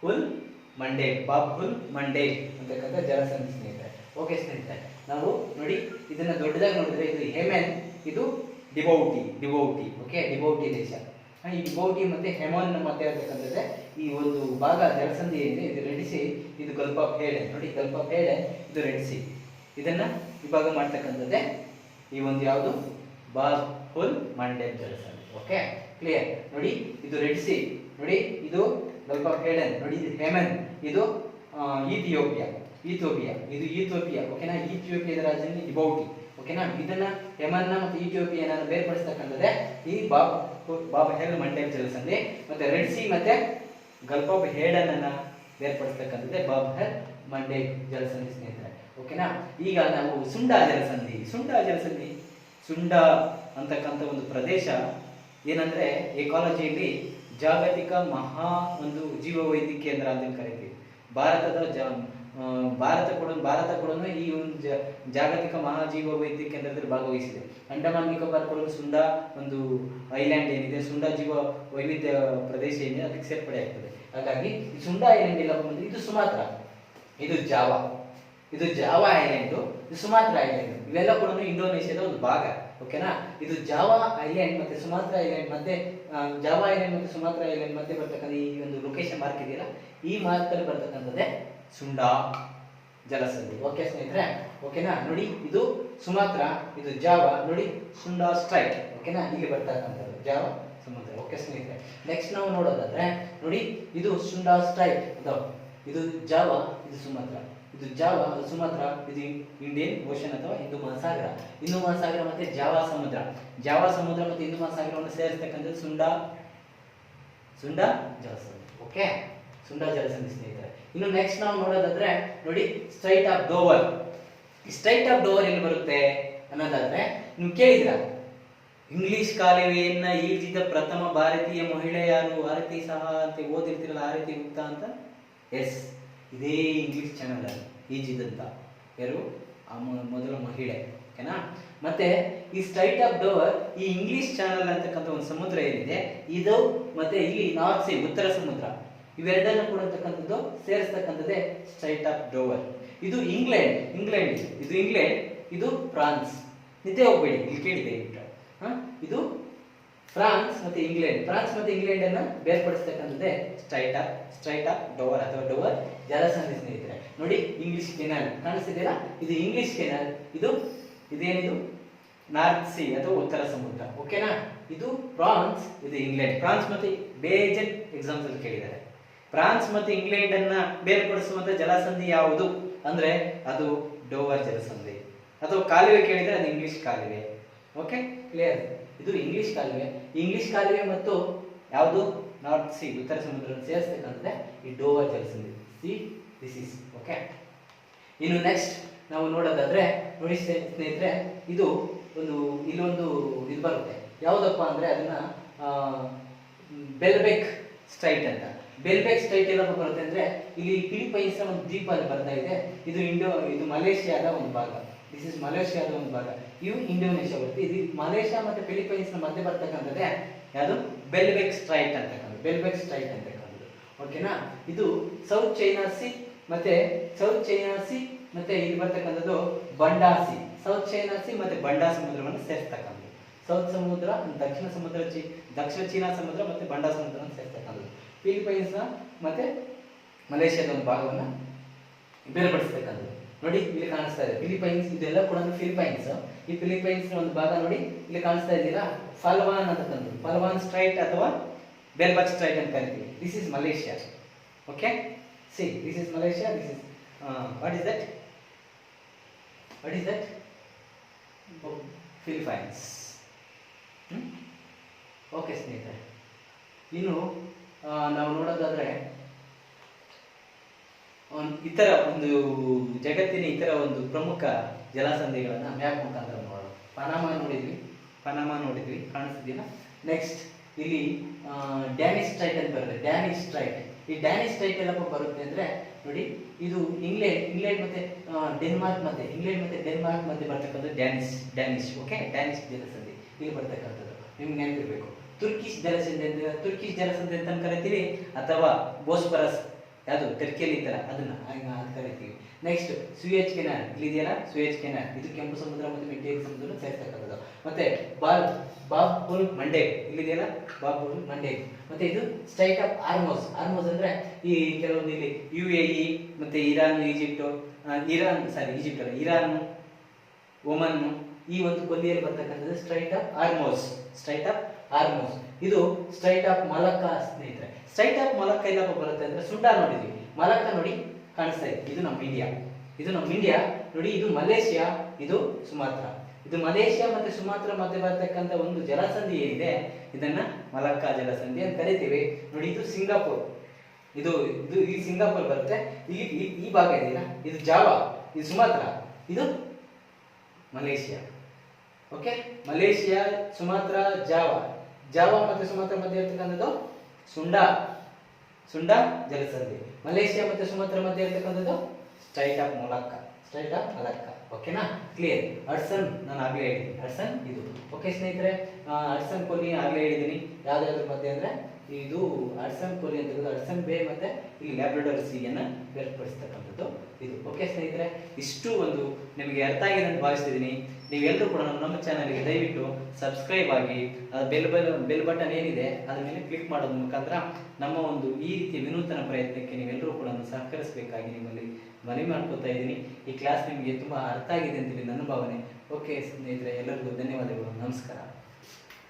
ಉಲ್ ಮಂಡೇಬ್ ಅಂತಕ್ಕಂಥ ಜಲಸಂಧಿ ಸ್ನೇಹಿತರೆ. ಓಕೆ ಸ್ನೇಹಿತರೆ, ನಾವು ನೋಡಿ ಇದನ್ನ ದೊಡ್ಡದಾಗಿ ನೋಡಿದ್ರೆ ಇದು ಹೆಮೆನ್, ಇದು ಡಿಬೌಟಿ. ಓಕೆ, ಡಿಬೌಟಿ ದೇಶ. ಈ ಡಿಬೌಟಿ ಮತ್ತೆ ಹೆಮನ್ ಮತ್ತೆ ಇರತಕ್ಕಂಥದ್ದೇ ಈ ಒಂದು ಭಾಗ ಜಲಸಂಧಿ ಏನಿದೆ ಇದು ರೆಡ್ ಸಿ, ಇದು ಗಲ್ಫ್ ಆಫ್ ಏಡನ್. ನೋಡಿ ಗಲ್ಫ್ ಆಫ್ ಏಡನ್, ಇದು ರೆಡ್ ಸಿ. ಇದನ್ನ ವಿಭಾಗ ಮಾಡ್ತಕ್ಕಂಥದ್ದೇ ಈ ಒಂದು ಯಾವುದು ಬಾಬ್ ಉಲ್ ಮಂಡೇಬ್ ಜಲಸಂಧಿ. Okay, clear? ನೋಡಿ ಇದು ರೆಡ್ ಸಿ, ನೋಡಿ ಇದು ಗಲ್ಫ್ ಆಫ್ ಏಡನ್, ನೋಡಿ ಇದು ಹೆಮನ್, ಇದು ಇಥಿಯೋಪಿಯಾ. ಇದು ಇಥಿಯೋಪಿಯಾ. ಓಕೆನಾ? ಇಥಿಯೋಪಿಯಾದ ರಾಜಧಾನಿ ಡಿಬೌಟಿ. ಓಕೆನಾ? ಇದನ್ನ ಹೆಮನ್ನ ಮತ್ತು ಇಥಿಯೋಪಿಯಾನ ಬೇರ್ಪಡಿಸ್ತಕ್ಕಂಥದ್ದೇ ಈ ಬಾಬ್ ಉಲ್ ಮಂಡೇಬ್ ಜಲಸಂಧಿ. ಮತ್ತೆ ರೆಡ್ ಸಿ ಮತ್ತೆ ಗಲ್ಫ್ ಆಫ್ ಏಡನ್ ಅನ್ನ ಬೇರ್ಪಡಿಸ್ತಕ್ಕಂಥದ್ದೇ ಬಾಬ್ ಉಲ್ ಮಂಡೇಬ್ ಜಲಸಂಧಿ ಸ್ನೇಹಿತರೆ. ಓಕೆನಾ. ಈಗ ನಾವು ಸುಂಡಾ ಜಲಸಂಧಿ ಸುಂಡ ಅಂತಕ್ಕಂಥ ಒಂದು ಪ್ರದೇಶ ಏನಂದ್ರೆ ಎಕಾಲಜಿಯಲ್ಲಿ ಜಾಗತಿಕ ಮಹಾ ಒಂದು ಜೀವವೈದ್ಯ ಕೇಂದ್ರ ಅಂತ ಕರಿತೀವಿ. ಭಾರತ ಕೂಡ ಈ ಒಂದು ಜಾಗತಿಕ ಮಹಾಜೀವ ವೈದ್ಯ ಕೇಂದ್ರದಲ್ಲಿ ಭಾಗವಹಿಸಿದೆ. ಅಂಡಮಾನ್ ನಿಕೋಬಾರ್ ಕೂಡ ಸುಂಡಾ ಒಂದು ಐಲ್ಯಾಂಡ್ ಏನಿದೆ, ಸುಂಡಾ ಜೀವ ವೈವಿಧ್ಯ ಪ್ರದೇಶ ಏನಿದೆ ಅದಕ್ಕೆ ಸೇರ್ಪಡೆ ಆಗ್ತದೆ. ಹಾಗಾಗಿ ಈ ಸುಂಡಾ ಐಲ್ಯಾಂಡ್ ಎಲ್ಲ ಬಂದು ಇದು ಸುಮಾತ್ರ, ಇದು ಜಾವಾ ಐಲ್ಯಾಂಡ್, ಇದು ಸುಮಾತ್ರ ಐಲ್ಯಾಂಡ್, ಇವೆಲ್ಲ ಕೂಡ ಇಂಡೋನೇಷ್ಯಾದ ಒಂದು ಭಾಗ. ಓಕೆನಾ. ಇದು ಜಾವಾ ಐಲ್ಯಾಂಡ್ ಮತ್ತೆ ಸುಮಾತ್ರ ಐಲ್ಯಾಂಡ್ ಮತ್ತೆ ಜಾವಾ ಐಲ್ಯಾಂಡ್ ಮತ್ತೆ ಸುಮಾತ್ರ ಐಲ್ಯಾಂಡ್ ಮತ್ತೆ ಬರ್ತಕ್ಕಂಥ ಈ ಒಂದು ಲೊಕೇಶನ್ ಮಾರ್ಕ್ ಇದೆಯಲ್ಲ, ಈ ಮಾರ್ಕ್ ಅಲ್ಲಿ ಬರ್ತಕ್ಕಂಥದ್ದೇ ಸುಂಡಾ ಜಲಸಂಧಿ. ಓಕೆ ಸ್ನೇಹಿತರೆ, ಓಕೆನಾ. ನೋಡಿ ಇದು ಸುಮಾತ್ರ, ಇದು ಜಾವಾ, ನೋಡಿ ಸುಂಡಾ ಸ್ಟ್ರೈಟ್. ಓಕೆನಾ, ಇಲ್ಲಿ ಬರ್ತಕ್ಕಂಥದ್ದು ಜಾವಾ ಸಮುದ್ರ. ಓಕೆ ಸ್ನೇಹಿತರೆ, ನೆಕ್ಸ್ಟ್ ನಾವು ನೋಡೋದಾದ್ರೆ ನೋಡಿ ಇದು ಸುಂಡಾ ಸ್ಟ್ರೈಟ್, ಇದು ಜಾವಾ, ಇದು ಸುಮಾತ್ರ, ಇದು ಜಾವಾ, ಅದು ಸುಮಾತ್ರ, ಇದು ಇಂಡಿಯನ್ ಓಷನ್ ಅಥವಾ ಹಿಂದೂ ಮಹಾಸಾಗರ ಮತ್ತೆ ಜಾವಾ ಸಮುದ್ರ ಮತ್ತೆ ಹಿಂದೂ ಮಹಾಸಾಗರವನ್ನು ಸೇರಿಸ್ತಕ್ಕಂಥದ್ದು ಸುಂಡಾ ಜಲಸಂಧಿ. ಓಕೆ, ಸುಂಡಾ ಜಲಸಂಧಿ ಸ್ನೇಹಿತರೆ. ಇನ್ನು ನೆಕ್ಸ್ಟ್ ನಾವು ನೋಡೋದಾದ್ರೆ ನೋಡಿ ಸ್ಟ್ರೈಟ್ ಆಫ್ ಡೋವರ್. ಎಲ್ಲಿ ಬರುತ್ತೆ ಅನ್ನೋದಾದ್ರೆ ನೀವು ಕೇಳಿದ್ರ, ಇಂಗ್ಲಿಷ್ ಕಾಲುವೆಯನ್ನ ಈಜಿದ ಪ್ರಥಮ ಭಾರತೀಯ ಮಹಿಳೆ ಯಾರು? ಆರತಿ ಸಹ ಅಂತ ಓದಿರ್ತಿರಲ್ಲ, ಆರತಿ ಗುಪ್ತಾ ಅಂತ. ಎಸ್, ಇದೇ ಇಂಗ್ಲಿಷ್ ಚಾನಲ್ ಅಲ್ಲಿ ಈಜಿದಂತ ಯಾರು? ಮೊದಲ ಮಹಿಳೆ. ಓಕೆನಾ. ಮತ್ತೆ ಈ ಸ್ಟ್ರೈಟ್ ಆಫ್ ಡೋವರ್, ಈ ಇಂಗ್ಲಿಷ್ ಚಾನಲ್ ಅಂತಕ್ಕಂಥ ಒಂದು ಸಮುದ್ರ ಏನಿದೆ ಇದು, ಮತ್ತೆ ಇಲ್ಲಿ ನಾರ್ತ್ ಸೀ ಉತ್ತರ ಸಮುದ್ರ, ಇವೆರಡನ್ನು ಕೂಡ ಸೇರಿಸ್ತಕ್ಕಂಥದ್ದೇ ಸ್ಟ್ರೈಟ್ ಆಫ್ ಡೋವರ್. ಇದು ಇಂಗ್ಲೆಂಡ್, ಇದು ಫ್ರಾನ್ಸ್. ನಿದ್ದೆ ಹೋಗ್ಬೇಡಿ, ಇಲ್ಲಿ ಕೇಳಿದೆ ಇದು ಫ್ರಾನ್ಸ್ ಮತ್ತೆ ಇಂಗ್ಲೆಂಡ್ ಅನ್ನ ಬೇರ್ಪಡಿಸ್ತಕ್ಕಂಥದ್ದೇ ಸ್ಟ್ರೈಟ್ ಆಫ್ ಡೋವರ್ ಅಥವಾ ಡೋವರ್ ಜಲಸಂಧಿ ಸ್ನೇಹಿತರೆ. ನೋಡಿ ಇಂಗ್ಲಿಷ್ ಕೆನಾಲ್ ಕಾಣಿಸ್ತಿದೆಯಲ್ಲ, ಇದು ಇಂಗ್ಲಿಷ್ ಕೆನಾಲ್, ಇದೇನಿದು ನಾರ್ತ್ ಸಿ ಅಥವಾ ಉತ್ತರ ಸಮುದ್ರ. ಓಕೆನಾ. ಇದು ಫ್ರಾನ್ಸ್, ಇದು ಇಂಗ್ಲೆಂಡ್. ಫ್ರಾನ್ಸ್ ಮತ್ತೆ ಬೇಜನ್ ಎಕ್ಸಾಮ್ಸ್ ಅಲ್ಲಿ ಕೇಳಿದ್ದಾರೆ, ಫ್ರಾನ್ಸ್ ಮತ್ತೆ ಇಂಗ್ಲೆಂಡ್ ಅನ್ನ ಬೇರ್ಪಡಿಸುವಂತ ಜಲಸಂಧಿ ಯಾವುದು ಅಂದ್ರೆ ಅದು ಡೋವರ್ ಜಲಸಂಧಿ. ಅಥವಾ ಕಾಲುವೆ ಕೇಳಿದ್ರೆ ಅದು ಇಂಗ್ಲಿಷ್ ಕಾಲುವೆ. Okay, clear. ಇದು ಇಂಗ್ಲಿಷ್ ಕಾಲುವೆ ಮತ್ತು ಯಾವುದು ನಾರ್ತ್ ಸಿ ಉತ್ತರ ಸಮುದ್ರ ಸೇರಿಸ್ತಕ್ಕಂಥದ್ದೇ ಈ ಡೋವರ್ ಜಲಸಂಧಿ. This is okay. ಇನ್ನು ನೆಕ್ಸ್ಟ್ ನಾವು ನೋಡೋದಾದ್ರೆ ನೋಡಿ ಸ್ನೇಹಿತರೆ, ಇಲ್ಲೊಂದು ಇದು ಬರುತ್ತೆ, ಯಾವುದಪ್ಪ ಅಂದ್ರೆ ಅದನ್ನ ಬೆಲ್ಬೆಕ್ ಸ್ಟ್ರೈಟ್ ಅಂತ. ಬೆಲ್ಬೆಕ್ ಸ್ಟ್ರೈಟ್ ಎಲ್ಲ ಬರುತ್ತೆ ಅಂದ್ರೆ ಇಲ್ಲಿ ಫಿಲಿಪೈನ್ಸ್ ಒಂದು ದ್ವೀಪ ಬರ್ತಾ ಇದೆ. ಇದು ಮಲೇಷಿಯಾದ ಒಂದು ಭಾಗ. ದಿಸ್ ಇಸ್ ಮಲೇಷಿಯಾದ ಒಂದು ಭಾಗ. ಇವು ಇಂಡೋನೇಷ್ಯಾ ಬರುತ್ತೆ. ಇದು ಮಲೇಷಿಯಾ ಮತ್ತೆ ಫಿಲಿಪೈನ್ಸ್ ಮಧ್ಯೆ ಬರ್ತಕ್ಕಂಥದ್ದೇ ಯಾವುದು? ಬೆಲ್ಬೆಕ್ ಸ್ಟ್ರೈಟ್ ಅಂತಕ್ಕಂಥದ್ದು. ಓಕೆನಾ. ಇದು ಸೌತ್ ಚೈನಾ ಸಿ ಮತ್ತೆ ಇಲ್ಲಿ ಬರ್ತಕ್ಕಂಥದ್ದು Banda C. South China C ಮತ್ತೆ ಬಂಡಾ ಸಮುದ್ರವನ್ನು ಸೇರಿಸ್ತಕ್ಕಂಥದ್ದು. ಸೌತ್ ಸಮುದ್ರ, ದಕ್ಷಿಣ ಚೀನಾ ಸಮುದ್ರ ಮತ್ತೆ ಬಂಡಾ ಸಮುದ್ರವನ್ನು ಸೇರಿಸ್ತಕ್ಕಂಥದ್ದು. ಫಿಲಿಪೈನ್ಸ್ ಮತ್ತೆ ಮಲೇಷಿಯಾದ ಒಂದು ಭಾಗವನ್ನ ಬೇರ್ಪಡಿಸ್ತಕ್ಕಂಥದ್ದು. ನೋಡಿ ಇಲ್ಲಿ ಕಾಣಿಸ್ತಾ ಇದೆ ಫಿಲಿಪೈನ್ಸ್, ಇದೆಲ್ಲ ಕೂಡ ಫಿಲಿಪೈನ್ಸ್. ಈ ಫಿಲಿಪೈನ್ಸ್ ಒಂದು ಭಾಗ ನೋಡಿ ಇಲ್ಲಿ ಕಾಣಿಸ್ತಾ ಇದೆಯಲ್ಲ, ಫಲ್ವಾನ್ ಅಂತಕ್ಕಂಥದ್ದು. ಫಲ್ವಾನ್ ಸ್ಟ್ರೈಟ್ ಅಥವಾ ಬೆಲ್ಬೆಕ್ ಸ್ಟ್ರೈಟ್ ಅಂತ ಕರಿತೀವಿ. This is Malaysia. Okay, see this is Malaysia. This is what is that? Philippines. Okay ಸ್ನೇಹಿತರೆ, ಇನ್ನು ನಾವು ನೋಡೋದಾದ್ರೆ ಇತರ ಒಂದು ಜಗತ್ತಿನ ಇತರ ಒಂದು ಪ್ರಮುಖ ಜಲಸಂಧಿಗಳನ್ನ ಮ್ಯಾಪ್ ಮುಖಾಂತರ ನೋಡೋಣ. ಪನಾಮ ನೋಡಿದ್ವಿ ಕಾಣಿಸ್ತಿದೆಯಲ್ಲ. ನೆಕ್ಸ್ಟ್ ಇಲ್ಲಿ ಡ್ಯಾನಿಶ್ ಸ್ಟ್ರೈಟ್ ಅಂತ ಬರುತ್ತೆ. ಈ ಡ್ಯಾನಿಶ್ ಸ್ಟ್ರೈಟ್ ಎಲ್ಲಪ್ಪ ಬರುತ್ತೆ ಅಂದ್ರೆ ನೋಡಿ, ಇದು ಇಂಗ್ಲೆಂಡ್ ಮತ್ತೆ ಡೆನ್ಮಾರ್ಕ್ ಮಧ್ಯೆ ಬರ್ತಕ್ಕಂಥದ್ದು ಡ್ಯಾನಿಶ್. ಓಕೆ, ಡ್ಯಾನಿಶ್ ಜಲಸಂಧಿ ಇಲ್ಲಿ ಬರ್ತಕ್ಕಂಥದ್ದು ನಿಮ್ಗೆ ನೆನಪಿರ್ಬೇಕು. ತುರ್ಕಿಶ್ ಜಲಸಂಧಿ ಅಂತ ಕರಿತೀವಿ, ಅಥವಾ ಬೋಸ್ಪರಸ್ ಯಾವುದು ಟರ್ಕಿಯಲ್ಲಿ ಇತ್ತಲ್ಲ ಅದನ್ನ ಕರಿತೀವಿ. ನೆಕ್ಸ್ಟ್ ಸುಯೇಜ್ ಕೆನಾಲ್, ಇಲ್ಲಿ ಇದೆಯಲ್ಲ ಸುಯೇಜ್ ಕೆನಾಲ್, ಇದು ಕೆಂಪು ಸಮುದ್ರ ಮತ್ತು ಮೆಡಿಟೇರಿಯನ್ ಸಮುದ್ರ ಸೇರಿಸ್ತಕ್ಕಂಥದ್ದು. ಮತ್ತೆ ಬಾಬ್ ಮಂಡೇವ್, ಇಲ್ಲಿದೆಯಲ್ಲ ಬಾಬ್ ಮಂಡೇವ್. ಮತ್ತೆ ಇದು ಸ್ಟ್ರೈಟ್ ಆಫ್ ಆರ್ಮೋಸ್ ಅಂದ್ರೆ ಈ ಕೆಲವೊಂದು ಇಲ್ಲಿ UAE ಮತ್ತೆ ಇರಾನ್ ಒಮನ್ ಈ ಒಂದು ಕೊಲ್ಲಿಯಲ್ಲಿ ಬರ್ತಕ್ಕಂಥದ್ದು ಸ್ಟ್ರೈಟ್ ಆಫ್ ಆರ್ಮೋಸ್. ಇದು ಸ್ಟ್ರೈಟ್ ಆಫ್ ಮಲಕ್ಕಾ ಸ್ನೇಹಿತರೆ. ಸ್ಟ್ರೈಟ್ ಆಫ್ ಮಲಕ್ಕಾ ಎಲ್ಲಪ್ಪ ಬರುತ್ತೆ ಅಂದ್ರೆ ಸುಂಡಾ ನೋಡಿದ್ವಿ, ಮಲಕ್ಕಾ ನೋಡಿ ಕಾಣಿಸ್ತಾ ಇದೆ. ಇದು ನಮ್ಮ ಇಂಡಿಯಾ ನೋಡಿ. ಇದು ಮಲೇಷಿಯಾ, ಇದು ಸುಮಾತ್ರ. ಇದು ಮಲೇಷಿಯಾ ಮತ್ತೆ ಸುಮಾತ್ರ ಮಧ್ಯೆ ಬರ್ತಕ್ಕಂಥ ಒಂದು ಜಲಸಂಧಿ ಏನಿದೆ ಇದನ್ನ ಮಲಕ್ಕಾ ಜಲಸಂಧಿ ಅಂತ ಕರಿತೀವಿ. ನೋಡಿ ಇದು ಸಿಂಗಾಪುರ್, ಇದು ಈ ಸಿಂಗಾಪುರ್ ಬರುತ್ತೆ. ಈ ಭಾಗ ಇದೆಯಲ್ಲ ಇದು ಜಾವಾ ಇದು ಸುಮಾತ್ರ, ಇದು Malaysia. Okay, Malaysia, Sumatra, Java. Java ಮತ್ತು ಸುಮಾತ್ರ ಮಧ್ಯೆ ಇರ್ತಕ್ಕಂಥದ್ದು ಸುಂಡಾ, ಸುಂಡಾ ಜಲಸಂಧಿ. ಮಲೇಷಿಯಾ ಮತ್ತು ಸುಮಾತ್ರ ಮಧ್ಯೆ ಇರ್ತಕ್ಕಂಥದ್ದು ಸ್ಟ್ರೈಟ್ ಆಫ್ ಮಲಕ್ಕ, ಸ್ಟ್ರೈಟ್ ಆಫ್ ಮಲಕ್ಕ. ಓಕೆನಾ, ಕ್ಲಿಯರ್. ಹಡ್ಸನ್ ನಾನು ಆಗಲೇ ಹೇಳಿದ್ದೀನಿ, ಹಡ್ಸನ್ ಇದು. ಓಕೆ ಸ್ನೇಹಿತರೆ, ಹಡ್ಸನ್ ಕೊಲ್ಲಿ ಆಗಲೇ ಹೇಳಿದ್ದೀನಿ. ಯಾವ್ದಾದ್ರ ಮಧ್ಯೆ ಅಂದ್ರೆ ಇದು ಹಡ್ಸನ್ ಕೊಲ್ಲಿ ಅಂತ, ಹಡ್ಸನ್ ಬೇ ಮತ್ತೆ ಇಲ್ಲಿ ಲ್ಯಾಬ್ರಡಾರ್ ಸೀಯನ್ನು ಬೇರ್ಪಡಿಸ್ತಕ್ಕಂಥದ್ದು ಇದು. ಓಕೆ ಸ್ನೇಹಿತರೆ, ಇಷ್ಟು ಒಂದು ನಿಮಗೆ ಅರ್ಥ ಆಗಿದೆ ಅಂತ ಭಾವಿಸ್ತಿದ್ದೀನಿ. ನೀವೆಲ್ಲರೂ ಕೂಡ ನಮ್ಮ ಚಾನಲ್ಗೆ ದಯವಿಟ್ಟು ಸಬ್ಸ್ಕ್ರೈಬ್ ಆಗಿ, ಬೆಲ್ ಬಟನ್ ಏನಿದೆ ಅದ್ರ ಮೇಲೆ ಕ್ಲಿಕ್ ಮಾಡೋದ್ರ ಮುಖಾಂತರ ನಮ್ಮ ಒಂದು ಈ ರೀತಿಯ ವಿನೂತನ ಪ್ರಯತ್ನಕ್ಕೆ ನೀವೆಲ್ಲರೂ ಕೂಡ ಸಹಕರಿಸಬೇಕಾಗಿ ನಿಮ್ಮಲ್ಲಿ ಮನವಿ ಮಾಡ್ಕೊತಾ ಇದ್ದೀನಿ. ಈ ಕ್ಲಾಸ್ ನಿಮಗೆ ತುಂಬಾ ಅರ್ಥ ಆಗಿದೆ ಅಂತೇಳಿ ನನ್ನ ಭಾವನೆ. ಓಕೆ ಸ್ನೇಹಿತರೆ, ಎಲ್ಲರಿಗೂ ಧನ್ಯವಾದಗಳು. ನಮಸ್ಕಾರ.